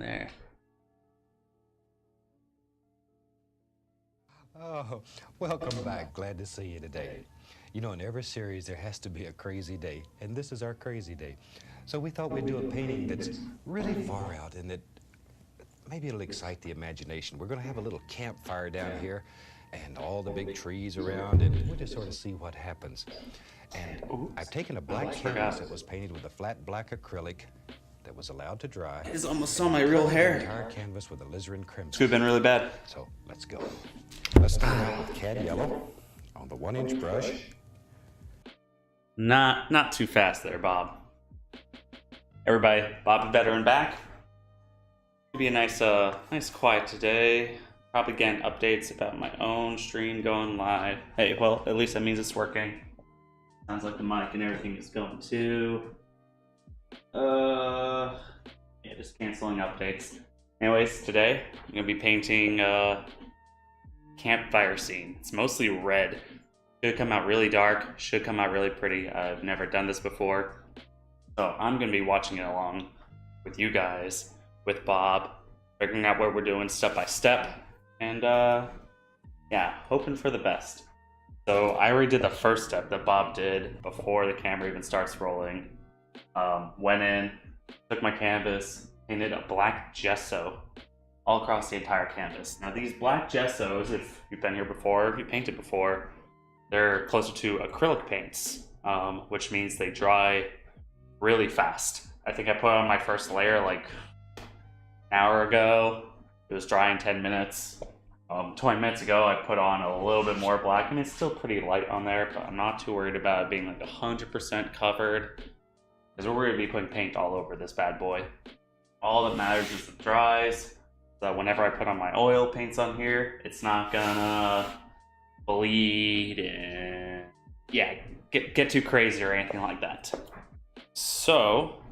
there. Oh, welcome back. Glad to see you today. You know, in every series, there has to be a crazy day, and this is our crazy day. So we thought we'd do a painting that's really far out and that maybe it'll excite the imagination. We're going to have a little campfire down here and all the big trees around, and we'll just sort of see what happens. And I've taken a black canvas that was painted with a flat black acrylic that was allowed to dry. It's almost on my real The hair. entire canvas with alizarin crimson. This could have been really bad. So let's go. Let's start out with cad yellow on the 1-inch brush. Not too fast there, Bob. Everybody, Bob the Veteran back. It'll be a nice quiet today. Probably getting updates about my own stream going live. Hey, well, at least that means it's working. Sounds like the mic and everything is going too. Yeah, just canceling updates. Anyways, today I'm gonna be painting campfire scene. It's mostly red. Should come out really dark, should come out really pretty. I've never done this before. So I'm gonna be watching it along with you guys, with Bob, figuring out what we're doing step by step, and yeah, hoping for the best. So I already did the first step that Bob did before the camera even starts rolling. Went in, took my canvas, painted a black gesso all across the entire canvas. Now these black gessos, if you've been here before, if you painted before, they're closer to acrylic paints, which means they dry really fast. I think I put on my first layer like an hour ago. It was dry in 10 minutes. 20 minutes ago, I put on a little bit more black. I mean, it's still pretty light on there, but I'm not too worried about it being like 100% covered, because we're going to be putting paint all over this bad boy. All that matters is it dries, so whenever I put on my oil paints on here, it's not gonna bleed and yeah, get too crazy or anything like that. So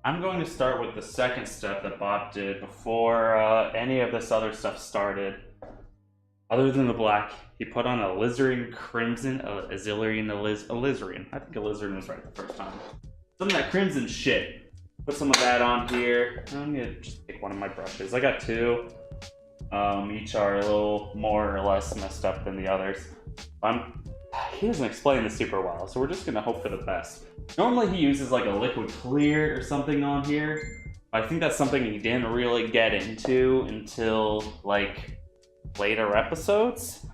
I'm going to start with the second step that Bob did before any of this other stuff started. Other than the black, he put on alizarin crimson, alizarin. I think alizarin was right the first time. Some of that crimson shit. Put some of that on here. I'm gonna just pick one of my brushes. I got two. Each are a little more or less messed up than the others. He doesn't explain this super well, so we're just gonna hope for the best. Normally he uses like a liquid clear or something on here. I think that's something he didn't really get into until like later episodes.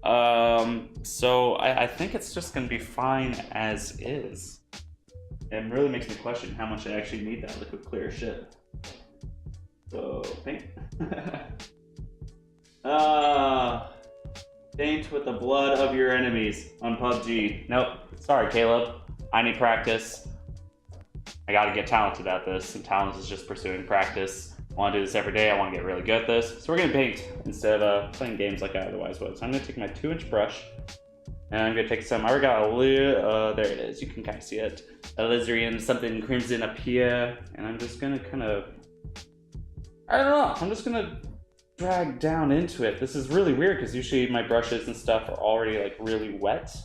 So I think it's just gonna be fine as is. It really makes me question how much I actually need that liquid clear shit. So, paint. Paint with the blood of your enemies on PUBG. Nope, sorry Caleb. I need practice. I gotta get talented at this, and talent is just pursuing practice. I wanna do this every day, I wanna get really good at this. So we're gonna paint instead of playing games like I otherwise would. So I'm gonna take my 2-inch brush, and I'm gonna take some, I already got a little, there it is, you can kind of see it. Alizarin, something crimson up here, and I'm just gonna kind of, I don't know, I'm just gonna drag down into it. This is really weird because usually my brushes and stuff are already like really wet.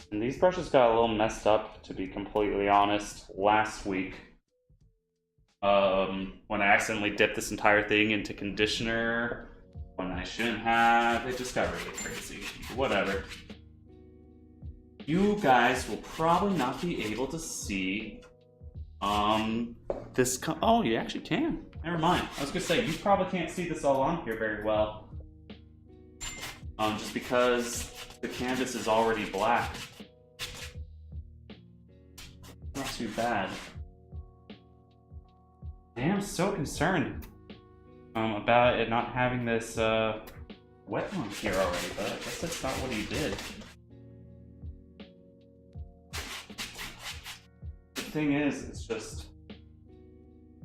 And these brushes got a little messed up, to be completely honest, last week. When I accidentally dipped this entire thing into conditioner when I shouldn't have. It just got really crazy. Whatever. You guys will probably not be able to see this. Oh, you actually can. Never mind. I was gonna say you probably can't see this all on here very well. Just because the canvas is already black. Not too bad. I am so concerned about it not having this wet on here already, but I guess that's not what he did. The thing is, it's just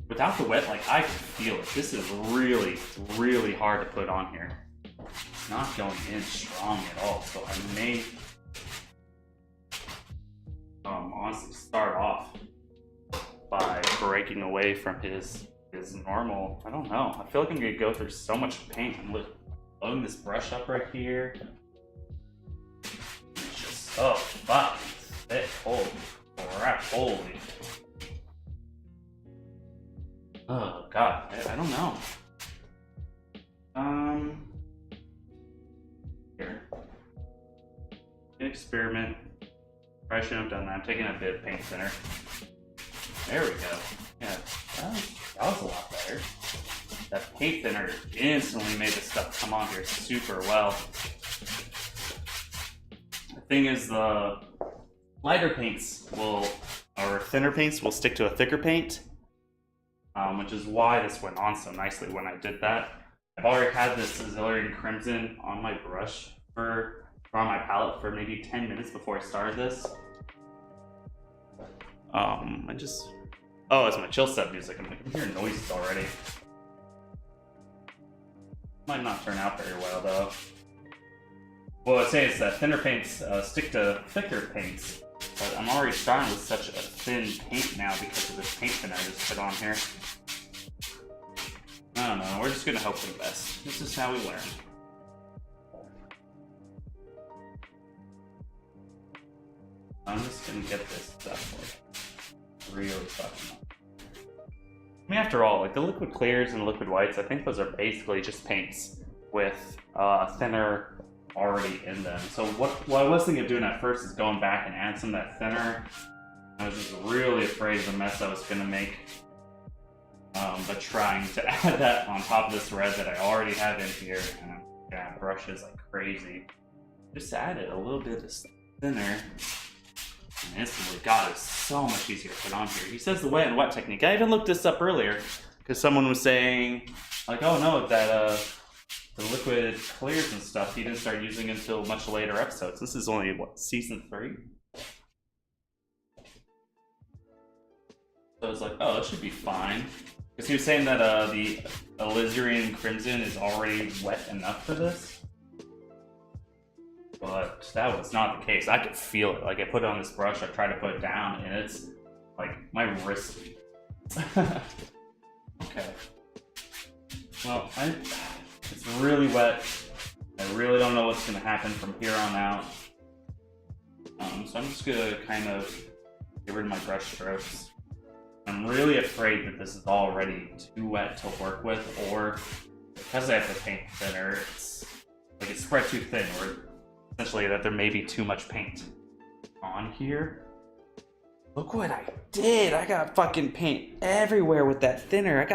without the wet, like I can feel it. This is really, really hard to put on here. It's not going in strong at all, so I may honestly start off by breaking away from his normal. I don't know. I feel like I'm gonna go through so much paint. I'm loading this brush up right here. It's just so fucking thick. Holy crap! Holy. Oh God, I don't know. Here. Experiment. Probably shouldn't have done that. I'm taking a bit of paint thinner. There we go. Yeah, that was a lot better. That paint thinner instantly made the stuff come on here super well. The thing is, the lighter paints or thinner paints will stick to a thicker paint, which is why this went on so nicely when I did that. I've already had this Zillion Crimson on my brush or on my palette for maybe 10 minutes before I started this. Oh, it's my chill set music. I'm hearing noises already. Might not turn out very well though. What I say is that thinner paints stick to thicker paints, but I'm already starting with such a thin paint now because of this paint thinner I just put on here. I don't know, we're just gonna hope for the best. This is how we learn. I'm just gonna get this stuff like really fucking up. I mean, after all, like the liquid clears and liquid whites, I think those are basically just paints with thinner already in them. So what I was thinking of doing at first is going back and add some of that thinner. I was just really afraid of the mess I was gonna make. But trying to add that on top of this red that I already have in here, and I'm gonna brush it like crazy. Just added a little bit of thinner. And instantly, God, it's so much easier to put on here. He says the wet and wet technique. I even looked this up earlier because someone was saying, like, oh no, that the liquid clears and stuff, he didn't start using until much later episodes. This is only, what, season 3? So I was like, oh, it should be fine. Because he was saying that the Alizarin Crimson is already wet enough for this. But that was not the case. I could feel it. Like, I put it on this brush, I tried to put it down, and it's like my wrist. Okay. Well, it's really wet. I really don't know what's going to happen from here on out. So I'm just going to kind of get rid of my brush strokes. I'm really afraid that this is already too wet to work with, or because I have to paint thinner, it's spread too thin, or essentially that there may be too much paint on here. Look what I did! I got fucking paint everywhere with that thinner.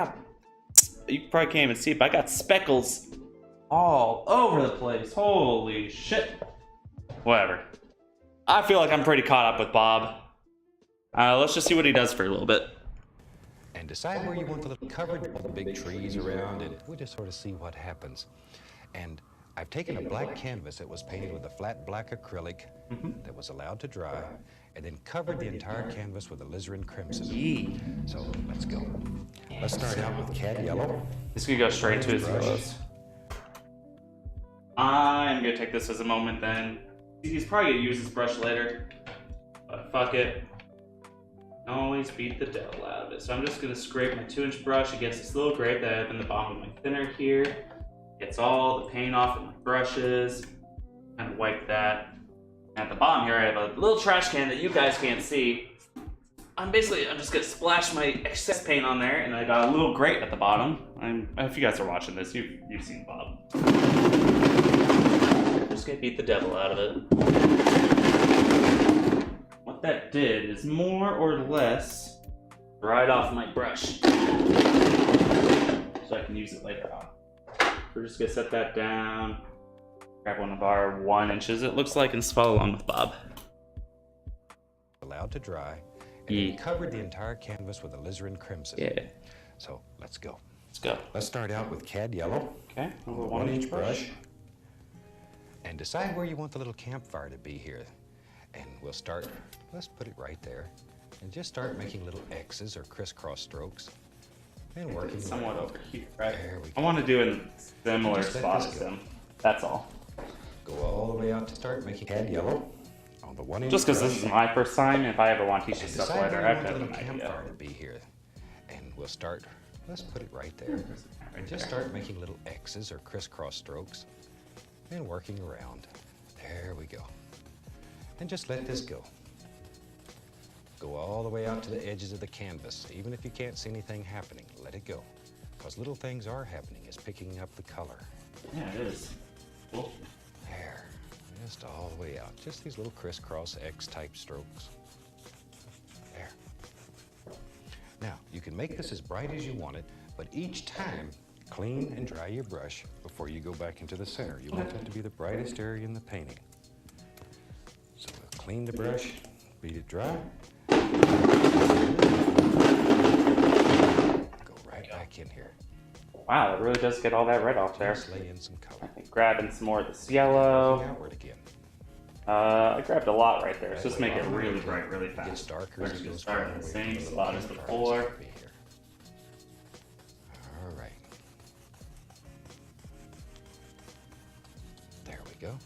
You probably can't even see it, but I got speckles all over the place. Holy shit. Whatever. I feel like I'm pretty caught up with Bob. Let's just see what he does for a little bit. And decide where you want the little covered, all the big trees around, and we'll just sort of see what happens. And I've taken a black canvas that was painted with a flat black acrylic that was allowed to dry, and then covered the entire canvas with alizarin crimson. So let's go. Let's start out with cad yellow. This is gonna go straight to his yellows. I'm gonna take this as a moment then. He's probably gonna use his brush later, but fuck it. Always beat the devil out of it. So I'm just gonna scrape my 2-inch brush against this little grate that I have in the bottom of my thinner here. Gets all the paint off of my brushes. Kind of wipe that. And at the bottom here, I have a little trash can that you guys can't see. I'm just gonna splash my excess paint on there, and I got a little grate at the bottom. If you guys are watching this, you've seen Bob. Just gonna beat the devil out of it. What that did is more or less dried off my brush, so I can use it later on. We're just gonna set that down. Grab one of our 1 inches, it looks like, and follow along with Bob. Allowed to dry, and then covered the entire canvas with alizarin crimson. Yeah. So let's go. Let's go. Let's start out with cad yellow. Okay. On the 1-inch brush. And decide where you want the little campfire to be here. And we'll start, let's put it right there. And just start making little X's or crisscross strokes. And working somewhat over here, right? There we go. I want to do it in a similar spot as him. That's all. Go all the way out to start making cad yellow on the 1-inch. Just because this is my first time, if I ever want to teach this stuff later, I have to have an idea. Campfire to be here. And we'll start, let's put it right there. And just start making little X's or crisscross strokes. And working around. There we go. And just let this go. Go all the way out to the edges of the canvas. Even if you can't see anything happening, let it go. Because little things are happening. It's picking up the color. Yeah, it is. Cool. There, just all the way out. Just these little crisscross X-type strokes. There. Now, you can make this as bright as you want it, but each time, clean and dry your brush before you go back into the center. You want that to be the brightest area in the painting. So we'll clean the brush, beat it dry. Go right back in here. Wow, it really does get all that red off there. Just lay in some color. I think grabbing some more of this yellow. Outward again. I grabbed a lot right there. Let's just make it really bright, really fast. It gets darker We're as just it gonna goes start farther in the away same from the spot as little before. brightest area here. All right. There we go.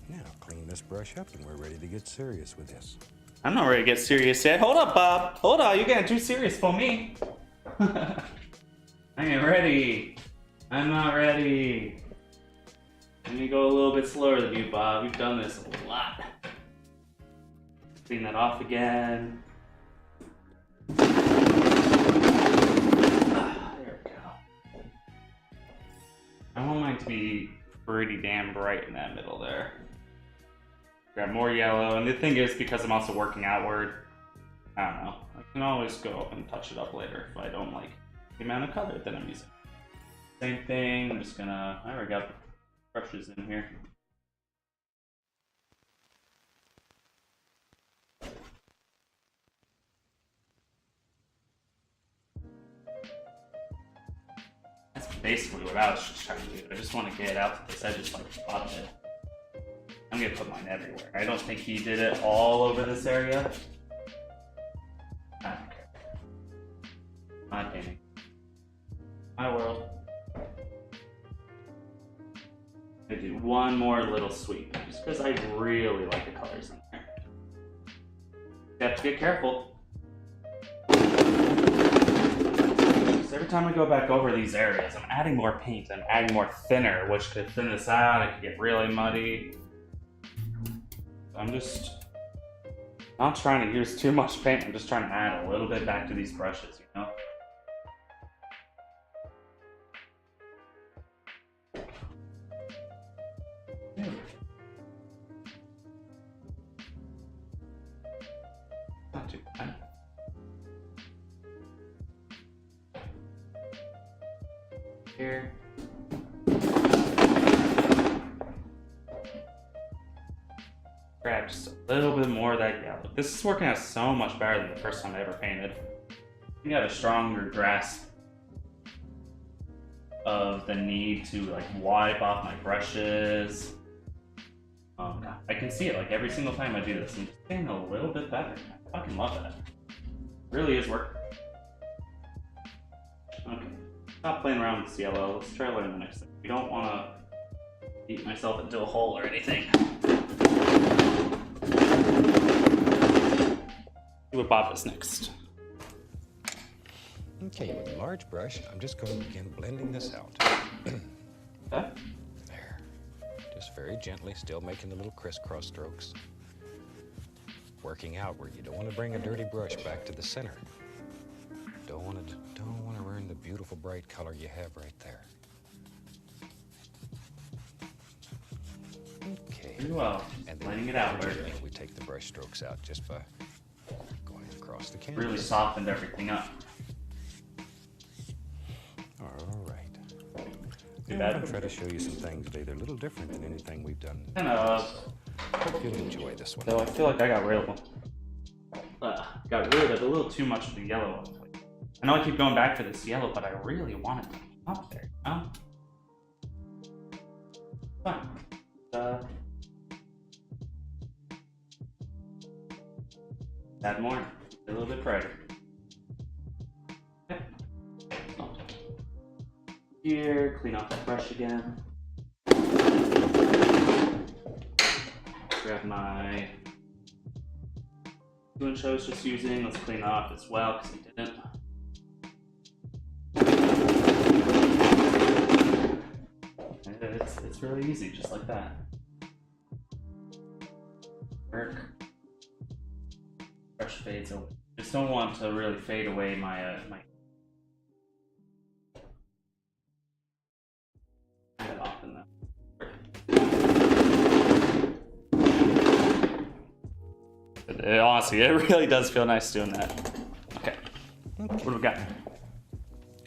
Now clean this brush up and we're ready to get serious with this. I'm not ready to get serious yet. Hold up, Bob. Hold on, you're getting too serious for me. I ain't ready. I'm not ready. Let me go a little bit slower than you, Bob. You've done this a lot. Clean that off again. There we go. I want mine to be pretty damn bright in that middle there. Grab more yellow, and the thing is, because I'm also working outward, I don't know, I can always go up and touch it up later if I don't like the amount of color that I'm using. Same thing, I'm just gonna, I already got the brushes in here. That's basically what I was just trying to do. I just want to get out to this edges like Bob did. I'm gonna put mine everywhere. I don't think he did it all over this area. I don't care. My painting. My world. I'm gonna do one more little sweep, just because I really like the colors in there. You have to get careful. Because every time I go back over these areas, I'm adding more paint, I'm adding more thinner, which could thin this out, it could get really muddy. I'm just not trying to use too much paint. I'm just trying to add a little bit back to these brushes, you know? Not too bad. Here. Grab just a little bit more of that yellow. This is working out so much better than the first time I ever painted. I have a stronger grasp of the need to like wipe off my brushes. I can see it like every single time I do this. I'm just getting a little bit better. I fucking love that. It really is working. Okay, stop playing around with this yellow. Let's try learning the next thing. We don't want to beat myself into a hole or anything. See what Bob does next. Okay, with a large brush, I'm just going to begin blending this out. Okay. There. Just very gently, still making the little crisscross strokes. Working outward. You don't want to bring a dirty brush back to the center. Don't want to ruin the beautiful bright color you have right there. Okay. Pretty well. And Blending it outward. We take the brush strokes out just by going across the canvas. Really softened everything up. All right. Too I'm bad. going to try to show you some things today. They're a little different than anything we've done. Kind of. Hope you'll enjoy this one. Though I feel like I got rid of a little too much of the yellow. I know I keep going back to this yellow, but I really want it to be up there. Fine. Add more. A little bit brighter. Okay. Here, clean off that brush again. Grab my 2-inch I was just using. Let's clean it off as well because I didn't. It's really easy, just like that. Work. brush fades away. Just don't want to really fade away my kind of often though. Honestly, it really does feel nice doing that. Okay. What do we got?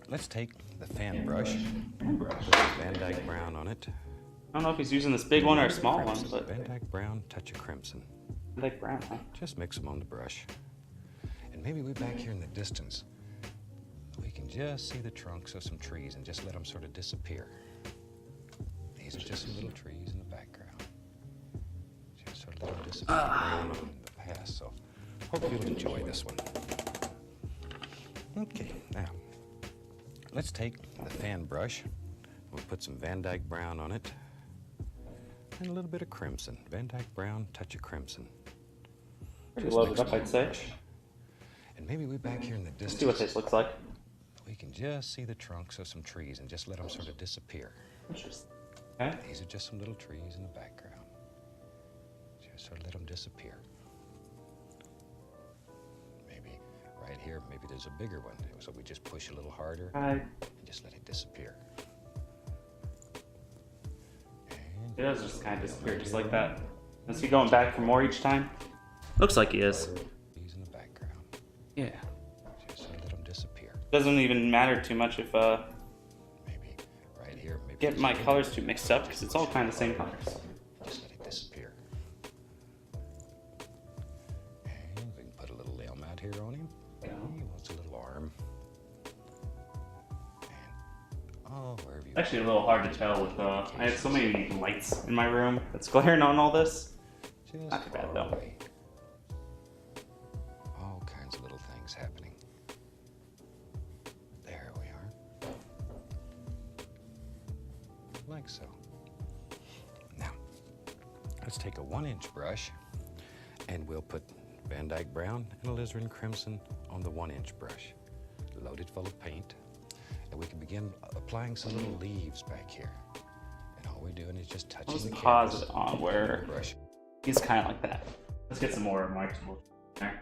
Let's take the fan brush, put some Van Dyke brown on it. I don't know if he's using this big one or a small one, but Van Dyke brown, touch of crimson. Van Dyke brown, huh? Just mix them on the brush. And maybe we back here in the distance, we can just see the trunks of some trees and just let them sort of disappear. These are just some little trees in the background. Just sort of let them disappear around in the past, so hope you'll enjoy this one. Okay, now, let's take the fan brush. We'll put some Van Dyke brown on it. And a little bit of crimson. Van Dyke brown, touch of crimson. Pretty loaded up, I'd say. And maybe we back here in the distance. Let's see what this looks like. We can just see the trunks of some trees and just let them sort of disappear. Interesting. Okay. These are just some little trees in the background. Just sort of let them disappear. Maybe right here, maybe there's a bigger one. So we just push a little harder and just let it disappear. It does just kind of disappear just like that. Is he going back for more each time? Looks like he is. He's in the background. Yeah. Just sort of let them disappear. Doesn't even matter too much if Maybe right here. Maybe get my colors too mixed up because it's all kind of the same colors. Just let it disappear. And we can put a little limb out here on him. He wants a little arm. And wherever you Actually, a little hard to tell with I have so many lights in my room that's glaring on all this. just Not too bad far though. away. All kinds of little things happening. There we are. Like so. Now, let's take a 1-inch brush and we'll put Van Dyke brown and alizarin crimson on the 1-inch brush, loaded full of paint. And we can begin applying some little leaves back here. And all we're doing is just touching Let's the pause canvas it on where with the brush. he's kind of like that. Let's get some more marketable there.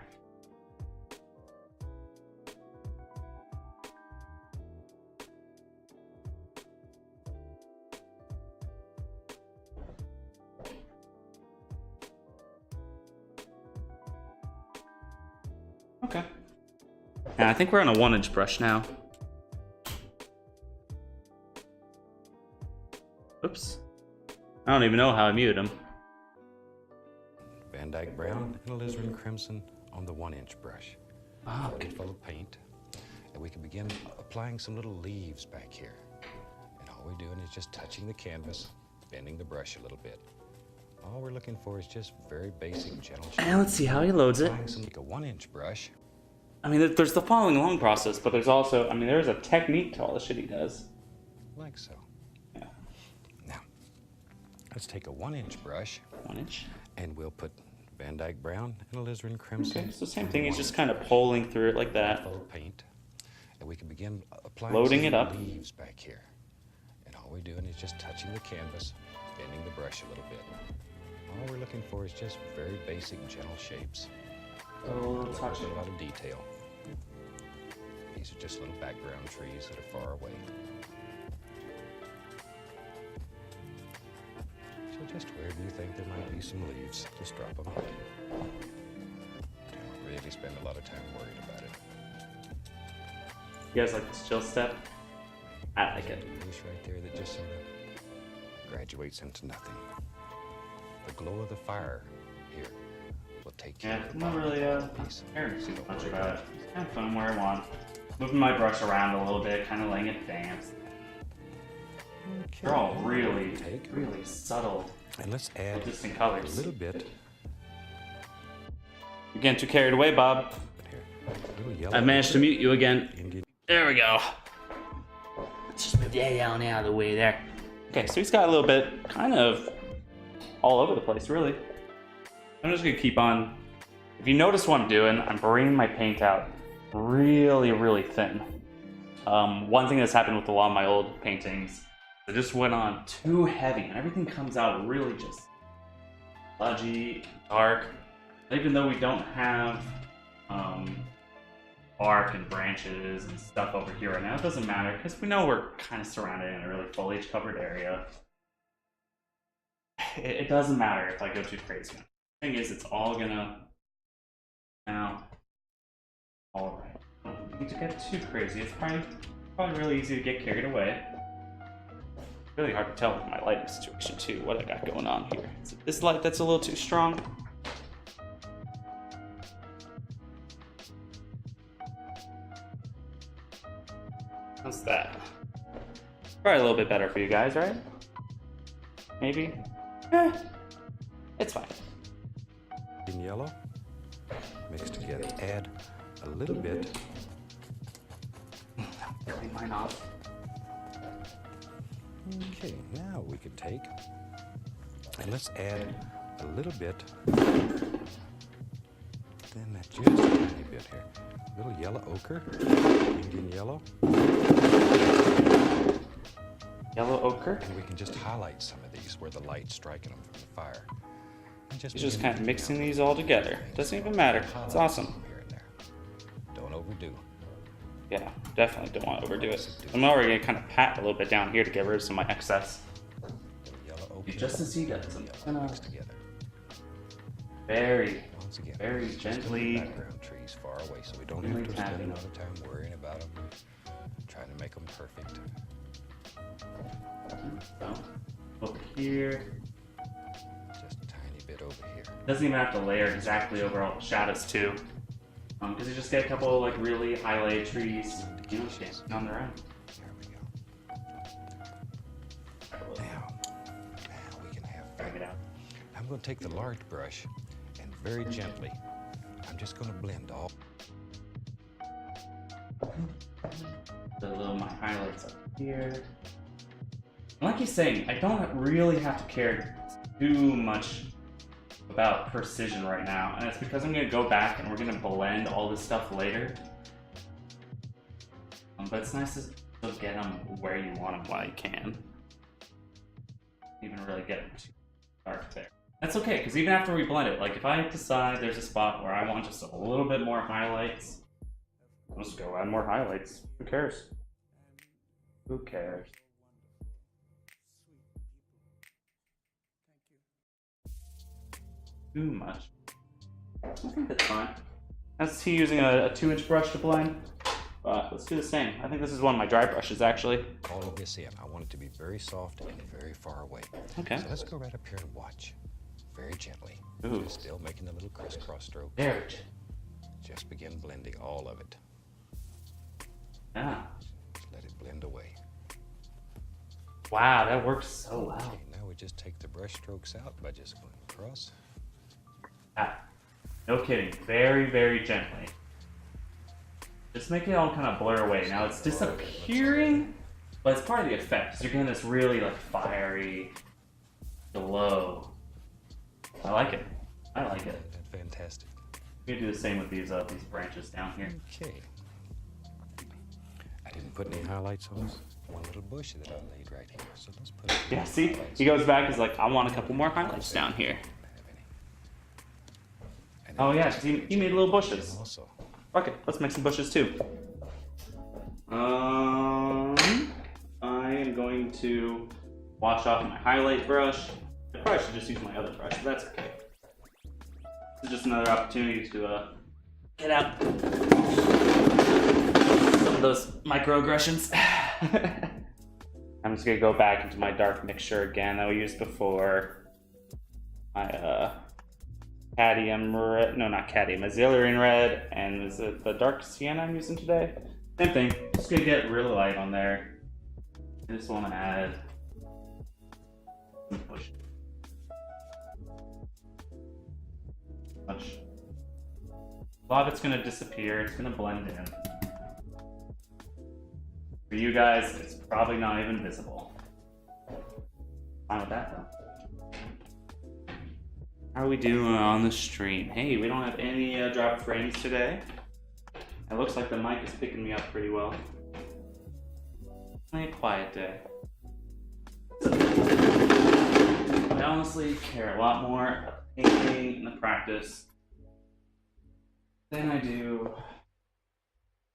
Okay. And I think we're on a 1-inch brush now. Oops. I don't even know how I muted him. Van Dyke brown and alizarin crimson on the 1-inch brush. Loaded full of paint. And we can begin applying some little leaves back here. And all we're doing is just touching the canvas, bending the brush a little bit. All we're looking for is just very basic, gentle shapes. And let's see how he loads it. Applying some, like a 1-inch brush. I mean, there's the following along process, but there's also, I mean, there's a technique to all the shit he does. Like so. Yeah. Now, let's take a 1-inch brush 1-inch. and we'll put Van Dyke brown and alizarin crimson. Okay, so same thing. He's just kind of pulling through it like that. Full of paint. And we can begin applying Loading some it up. leaves back here. And all we're doing is just touching the canvas, bending the brush a little bit. All we're looking for is just very basic, gentle shapes. Oh, Not touch it. a lot of detail. These are just little background trees that are far away. So just wherever you think there might be some leaves, just drop them out. Don't really spend a lot of time worried about it. You guys like this chill step? I like it. Piece right there that just sort of graduates into nothing. The glow of the fire here will take care Yeah, of I'm the not bottom really of the piece. caring too much about it. It's kind of fun where I want. Moving my brush around a little bit, kind of letting it dance. Okay. They're all really, Take. really subtle, And let's add distinct a colors. little bit. You're getting too carried away, Bob. Here, a little yellow. I managed to mute you again. Indian. There we go. Let's just move that down out of the way there. Okay, so he's got a little bit kind of all over the place, really. I'm just gonna keep on. If you notice what I'm doing, I'm bringing my paint out really, really thin. One thing that's happened with a lot of my old paintings, I just went on too heavy and everything comes out really just sludgy, dark. Even though we don't have bark and branches and stuff over here right now. It doesn't matter because we know we're kind of surrounded in a really foliage covered area. It doesn't matter if I go too crazy. The thing is, it's all gonna now. All right. Don't need to get too crazy. It's probably really easy to get carried away. Really hard to tell with my lighting situation too. What I got going on here. Is it this light that's a little too strong? How's that? Probably a little bit better for you guys, right? Maybe? It's fine. In yellow, mix together. Add a little bit. Clean mine off. Okay, now we can take and let's add a little bit. Then that just a tiny bit here. A little yellow ochre, Indian yellow. Yellow ochre. And we can just highlight some of these where the light's striking them from the fire. And You're just kind of mixing these all together. Doesn't even matter. It's awesome. Here and there. Don't overdo. Yeah, definitely don't want to overdo it. I'm already going to kind of pat a little bit down here to get rid of some of my excess. Yellow ochre. Just as he does. I'm gonna mix together. Once again, very just gently. Background trees far away, so we don't have to spend a lot of time worrying about them, trying to make them perfect. So, over here. Just a tiny bit over here. Doesn't even have to layer exactly over all the shadows too. Because you just get a couple like really highlighted trees, you know, dancing on their own. There we go. Now we can have Bring it out. I'm going to take the large brush and very gently, I'm just going to blend all. The little my highlights up here. And like he's saying, I don't really have to care too much about precision right now, and it's because I'm going to go back and we're going to blend all this stuff later. But it's nice to still get them where you want them while you can. Even really get them too dark there. That's okay, because even after we blend it, like if I decide there's a spot where I want just a little bit more highlights, I'll just go add more highlights. Who cares? Who cares? Too much. I think that's fine. That's he using a 2-inch brush to blend. Let's do the same. I think this is one of my dry brushes, actually. All of this in. I want it to be very soft and very far away. Okay. So let's go right up here and watch. Very gently. Ooh. Just still making a little crisscross stroke. Very gentle. Just begin blending all of it. Yeah. Just let it blend away. Wow, that works so well. Okay, now we just take the brush strokes out by just going across. Ah, no kidding. Very, very gently. Just make it all kind of blur away. Now it's disappearing, but it's part of the effect. So you're getting this really like fiery glow. I like it. I like it. That's fantastic. We can do the same with these branches down here. Okay. I didn't put any highlights on this one little bush that I laid right here. So let's put it. Yeah, see? He goes back, he's like, I want a couple more highlights down here. Oh yeah, he made little bushes. Also, Okay, let's make some bushes too. I am going to wash off my highlight brush. I probably should just use my other brush, but that's okay. This is just another opportunity to get out some of those microaggressions. I'm just gonna go back into my dark mixture again that we used before. My cadmium red, no, not cadmium, azillion red, and is it the dark sienna I'm using today? Same thing, just gonna get real light on there. I just wanna add some push. Much. A lot of it's gonna disappear, it's gonna blend in. For you guys, it's probably not even visible. Fine with that though. How are we doing on the stream? Hey, we don't have any drop frames today. It looks like the mic is picking me up pretty well. Only a quiet day. I honestly care a lot more about the painting and the practice Then I do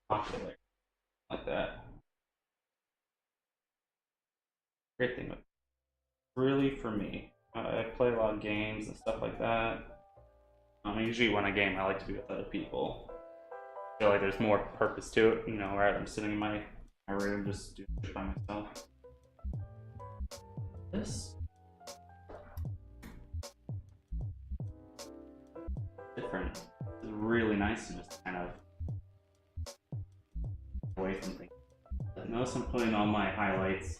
ocular like that. Great thing with really for me. I play a lot of games and stuff like that. Usually when I game, I like to be with other people. I feel like there's more purpose to it, you know, rather than sitting in my room just do it by myself. This different. It's really nice to just kind of away from things. Notice I'm putting all my highlights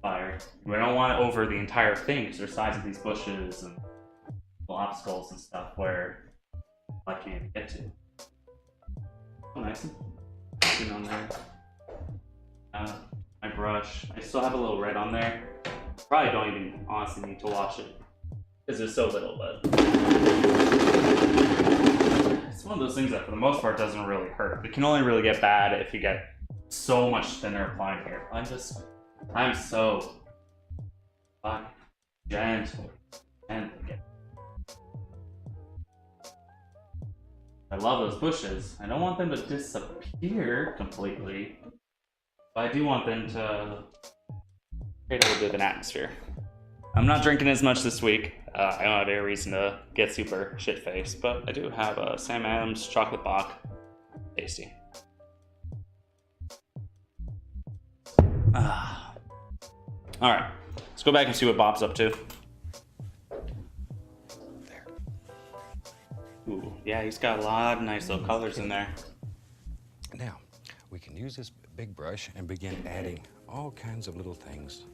fire. We don't want it over the entire thing because there's sides of these bushes and obstacles and stuff where I can't even get to. Oh, nice and on there. My brush. I still have a little red on there. Probably don't even honestly need to wash it because there's so little, but it's one of those things that for the most part doesn't really hurt. It can only really get bad if you get so much thinner applied here. I'm so gentle. I love those bushes. I don't want them to disappear completely, but I do want them to create a little bit of an atmosphere. I'm not drinking as much this week. I don't have any reason to get super shit-faced, but I do have a Sam Adams chocolate Bach. Tasty. All right, let's go back and see what Bob's up to. There. Ooh, yeah, he's got a lot of nice little colors in there. Now, we can use this big brush and begin adding all kinds of little things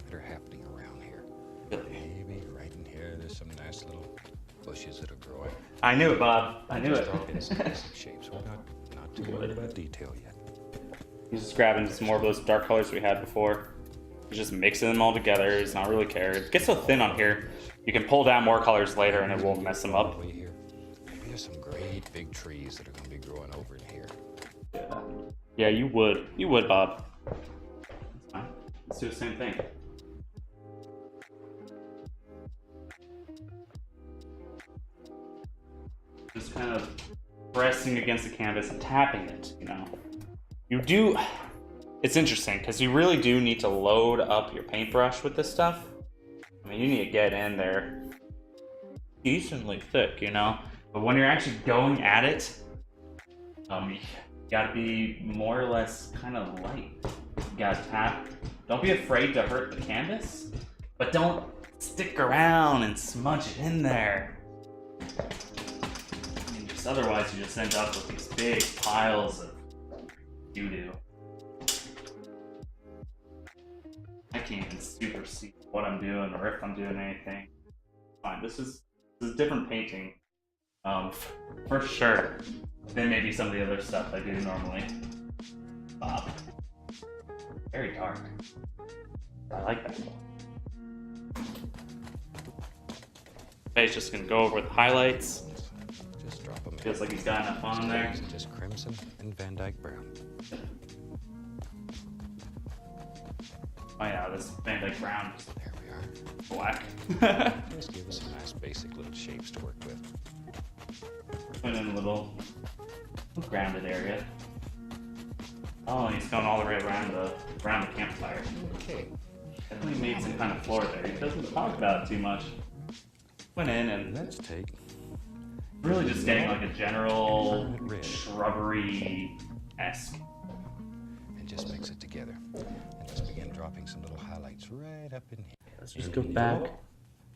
that are happening around here. Maybe right in here, there's some nice little bushes that are growing. I knew it, Bob. I knew it. Just drop in some basic shapes. We're not too worried about detail yet. He's just grabbing some more of those dark colors we had before. He's just mixing them all together. He's not really caring. It gets so thin on here. You can pull down more colors later and it won't mess them up. Here. Maybe there's some great big trees that are going to be growing over in here. Yeah, you would. You would, Bob. That's fine. Let's do the same thing. Just kind of pressing against the canvas and tapping it, you know. You do... It's interesting, because you really do need to load up your paintbrush with this stuff. I mean, you need to get in there decently thick, you know? But when you're actually going at it, you gotta be more or less kind of light. You gotta tap. Don't be afraid to hurt the canvas, but don't stick around and smudge it in there. I mean, just otherwise you just end up with these big piles of doo-doo. I can't even super see what I'm doing or if I'm doing anything. Fine, this is different painting, for sure, than maybe some of the other stuff I do normally. Bob. Very dark. I like that. Okay, he's just gonna go over the highlights. Just drop them in. Feels like he's got enough on there. Just crimson and Van Dyke brown. Oh yeah, this Van Dyke brown. There we are. Black. Just give us some nice basic little shapes to work with. Put in a little grounded area. Oh, he's going all the way around the campfire. Okay. Definitely made some kind of floor there. He doesn't talk about it too much. Went in and Let's take really just getting like a general shrubbery-esque. and just mix it together. And just begin dropping some little highlights right up in here. Let's just go back.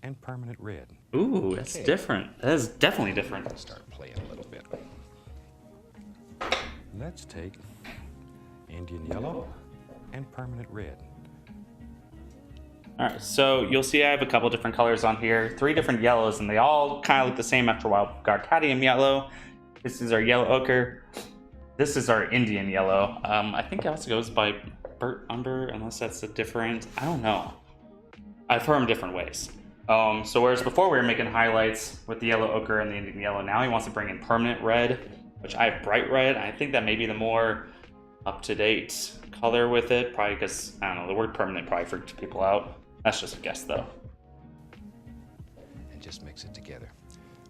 And permanent red. Ooh, that's different. That is definitely different. Let's start playing a little bit. Let's take Indian yellow and permanent red. All right, so you'll see I have a couple different colors on here, 3 different yellows, and they all kind of look the same after a while. We've got cadmium yellow. This is our yellow ochre. This is our Indian yellow. I think it also goes by burnt umber, unless that's a different. I don't know. I've heard them different ways. So whereas before we were making highlights with the yellow ochre and the Indian yellow, now he wants to bring in permanent red, which I have bright red. I think that may be the more up-to-date color with it, probably because, I don't know, the word permanent probably freaked people out. That's just a guess, though. And just mix it together.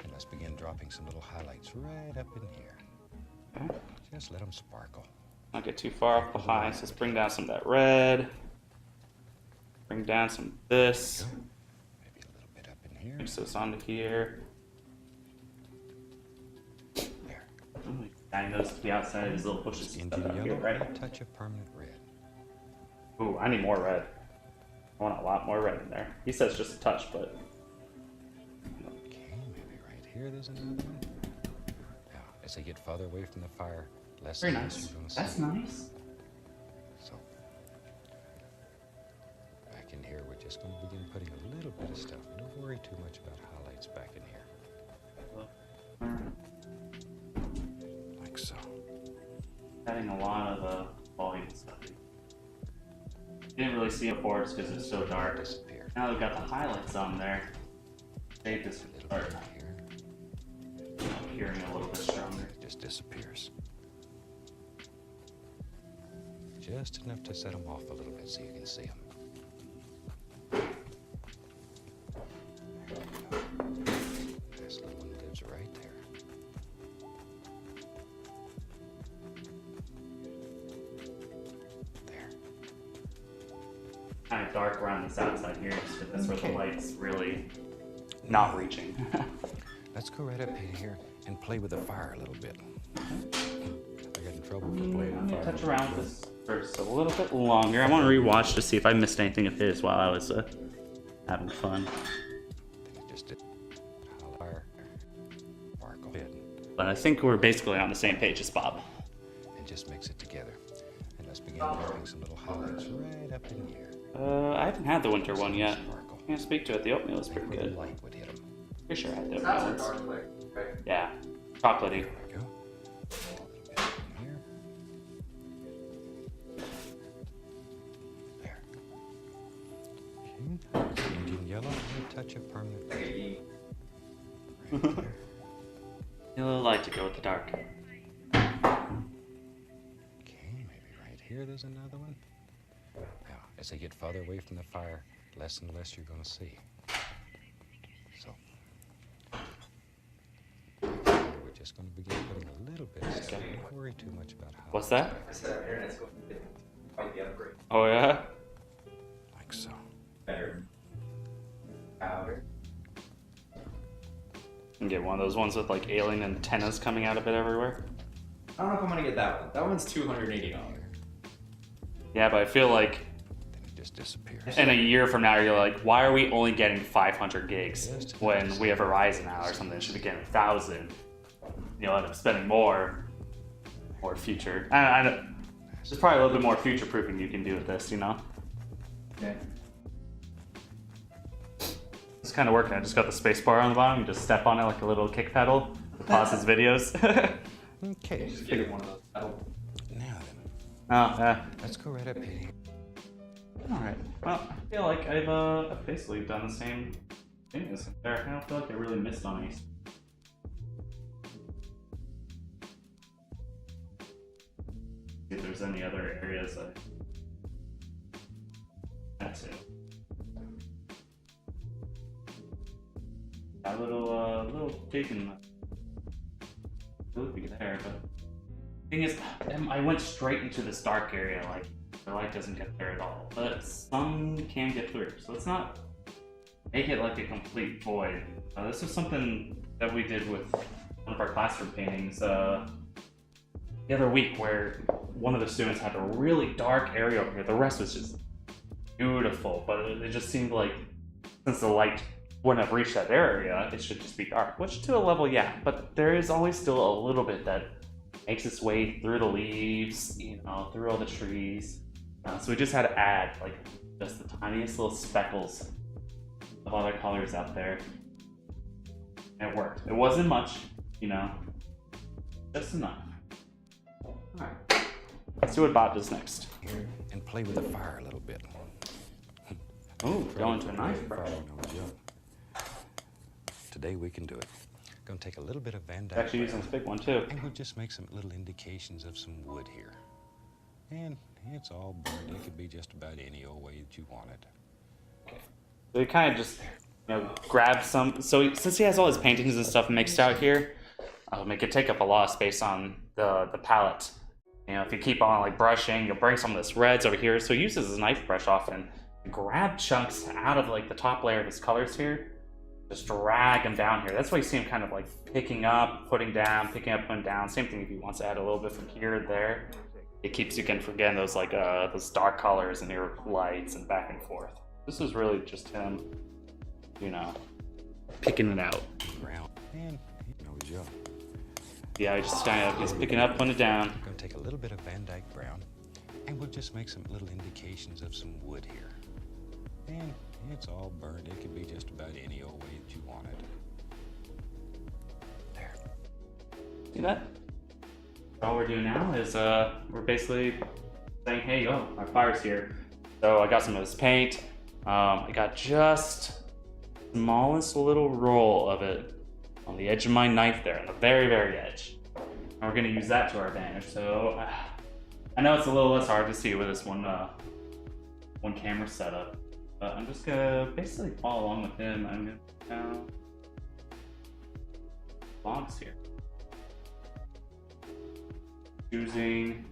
And let's begin dropping some little highlights right up in here. Okay. Just let them sparkle. Not get too far off the high, so let's bring down some of that red. Bring down some of this. Maybe a little bit up in here. Mix this onto here. There. Dang those to the outside of these little bushes. Indian Stuff out yellow, here, right? and a touch of permanent red. Ooh, I need more red. I want a lot more red in there. He says just a touch, but... Okay, maybe right here there's another one. Now, as they get farther away from the fire, less Very and less nice. you're going to That's see. nice. So, back in here, we're just going to begin putting a little bit of stuff. Don't worry too much about highlights back in here. Like so. Adding a lot of volume stuff. Didn't really see it before because it's so dark. Disappear. Now they've got the highlights on there. Shape is A little start bit here. appearing a little bit stronger. It just disappears. Just enough to set them off a little bit so you can see them. This little one lives right there. There. Kind of dark around this outside here, just because that's where the Okay. light's really not reaching. Let's go right up in here and play with the fire a little bit. I got in trouble for playing I'm with gonna fire. touch around with this for just a little bit longer. I want to rewatch to see if I missed anything of his while I was having fun. Then it just did. Fire. Sparkle. But I think we're basically on the same page as Bob. And just mix it together. And let's begin dropping some little highlights right up in here. I haven't had the winter one yet. Sparkle. Can't speak to it. The oatmeal is Think pretty where the good. light would hit them. Pretty sure I had the That's a oatmeal dark once. lick, right? Yeah, chocolatey. There we go. A little bit up in here. There. Okay. Indian yellow and a touch of permanent red. Okay. Right there. You'll like to go with the dark. Okay, maybe right here there's another one. Now, as they get farther away from the fire, less and less you're going to see. So, we're just going to begin putting a little bit of stuff. Don't worry too much about how. What's that? I said our internet's going to quite the upgrade. Oh yeah? Like so. Better. Powder. And get one of those ones with like alien antennas coming out of it everywhere. I don't know if I'm going to get that one. That one's $280. Yeah, but I feel like Then it just disappears. in a year from now, you're like, why are we only getting 500 gigs when we have Verizon now or something? It should be getting 1,000. You'll end up spending more future. I don't, there's probably a little bit more future proofing you can do with this, you know? Okay. It's kind of working. I just got the space bar on the bottom. You just step on it like a little kick pedal to pause his videos. Okay. Just figured one of those. Now then, Oh, yeah. let's go right up in here. Alright. Well, I feel like I've basically done the same thing as there. I don't feel like I really missed on any. See if there's any other areas that's it. A little taken loopy there, but thing is, I went straight into this dark area, like the light doesn't get there at all. But some can get through, so let's not make it like a complete void. This is something that we did with one of our classroom paintings the other week, where one of the students had a really dark area over here. The rest was just beautiful, but it just seemed like since the light wouldn't have reached that area, it should just be dark. Which to a level, yeah, but there is always still a little bit that makes its way through the leaves, you know, through all the trees. So we just had to add like just the tiniest little speckles of other colors out there. And it worked. It wasn't much, you know, just enough. Alright, let's see what Bob does next. Here and play with the fire a little bit. Oh, going to a knife Fire brush. when I was young. Today we can do it. Gonna take a little bit of Van Dyke. Actually using this big one too. And we'll just make some little indications of some wood here. And it's all burned. It could be just about any old way that you want it. So you kind of just grab some. So since he has all his paintings and stuff mixed out here, it could take up a lot of space on the palette. If you keep on like brushing, you'll bring some of this reds over here. So he uses his knife brush often. Grab chunks out of like the top layer of his colors here. Just drag them down here. That's why you see him kind of like picking up, putting down, picking up, putting down. Same thing if he wants to add a little bit from here to there. It keeps you from forgetting those like those dark colors and your lights and back and forth. This is really just him, picking it out. Man, he knows you. Yeah, he's picking up, putting it down. I'm gonna take a little bit of Van Dyke brown, and we'll just make some little indications of some wood here. And it's all burned. It could be just about any old way that you want it. There. See that? All we're doing now is we're basically saying, hey, our fire's here. So I got some of this paint. I got just the smallest little roll of it on the edge of my knife there, on the very, very edge. And we're gonna use that to our advantage. So I know it's a little less hard to see with this one camera setup, but I'm just gonna basically follow along with him. I'm gonna put down logs here. Choosing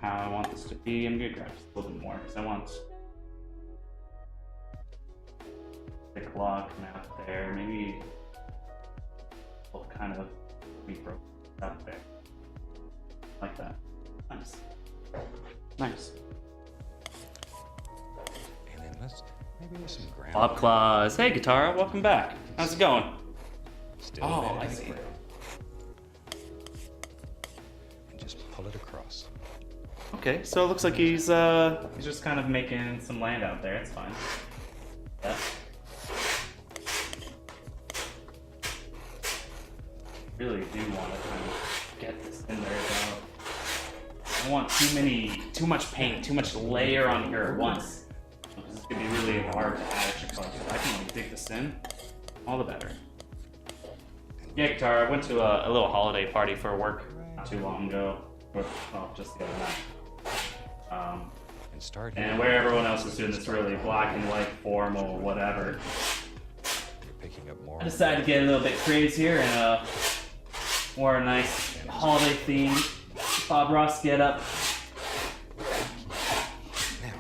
how I want this to be. I'm gonna grab just a little bit more because I want thick log coming out there. Maybe we'll kind of be broken out there. Like that. Nice. Nice. And then let's maybe with some ground. Bob Claus. Hey, Guitar, welcome back. How's it going? Still Oh, Van I Dyke see. brown. And just pull it across. Okay, so it looks like he's just kind of making some land out there. It's fine. Yeah. Really do want to kind of get this in there though. I don't want too much paint, too much layer on here at once. This is gonna be really hard to add extra color. If I can dig this in, all the better. Yeah, Guitar, I went to a little holiday party for work not too long ago. Well, just the other night. And start And here. where everyone else was doing this really black and white, formal, whatever. You're picking up more. I decided to get a little bit crazier and wore a nice holiday theme Bob Ross get up. Now,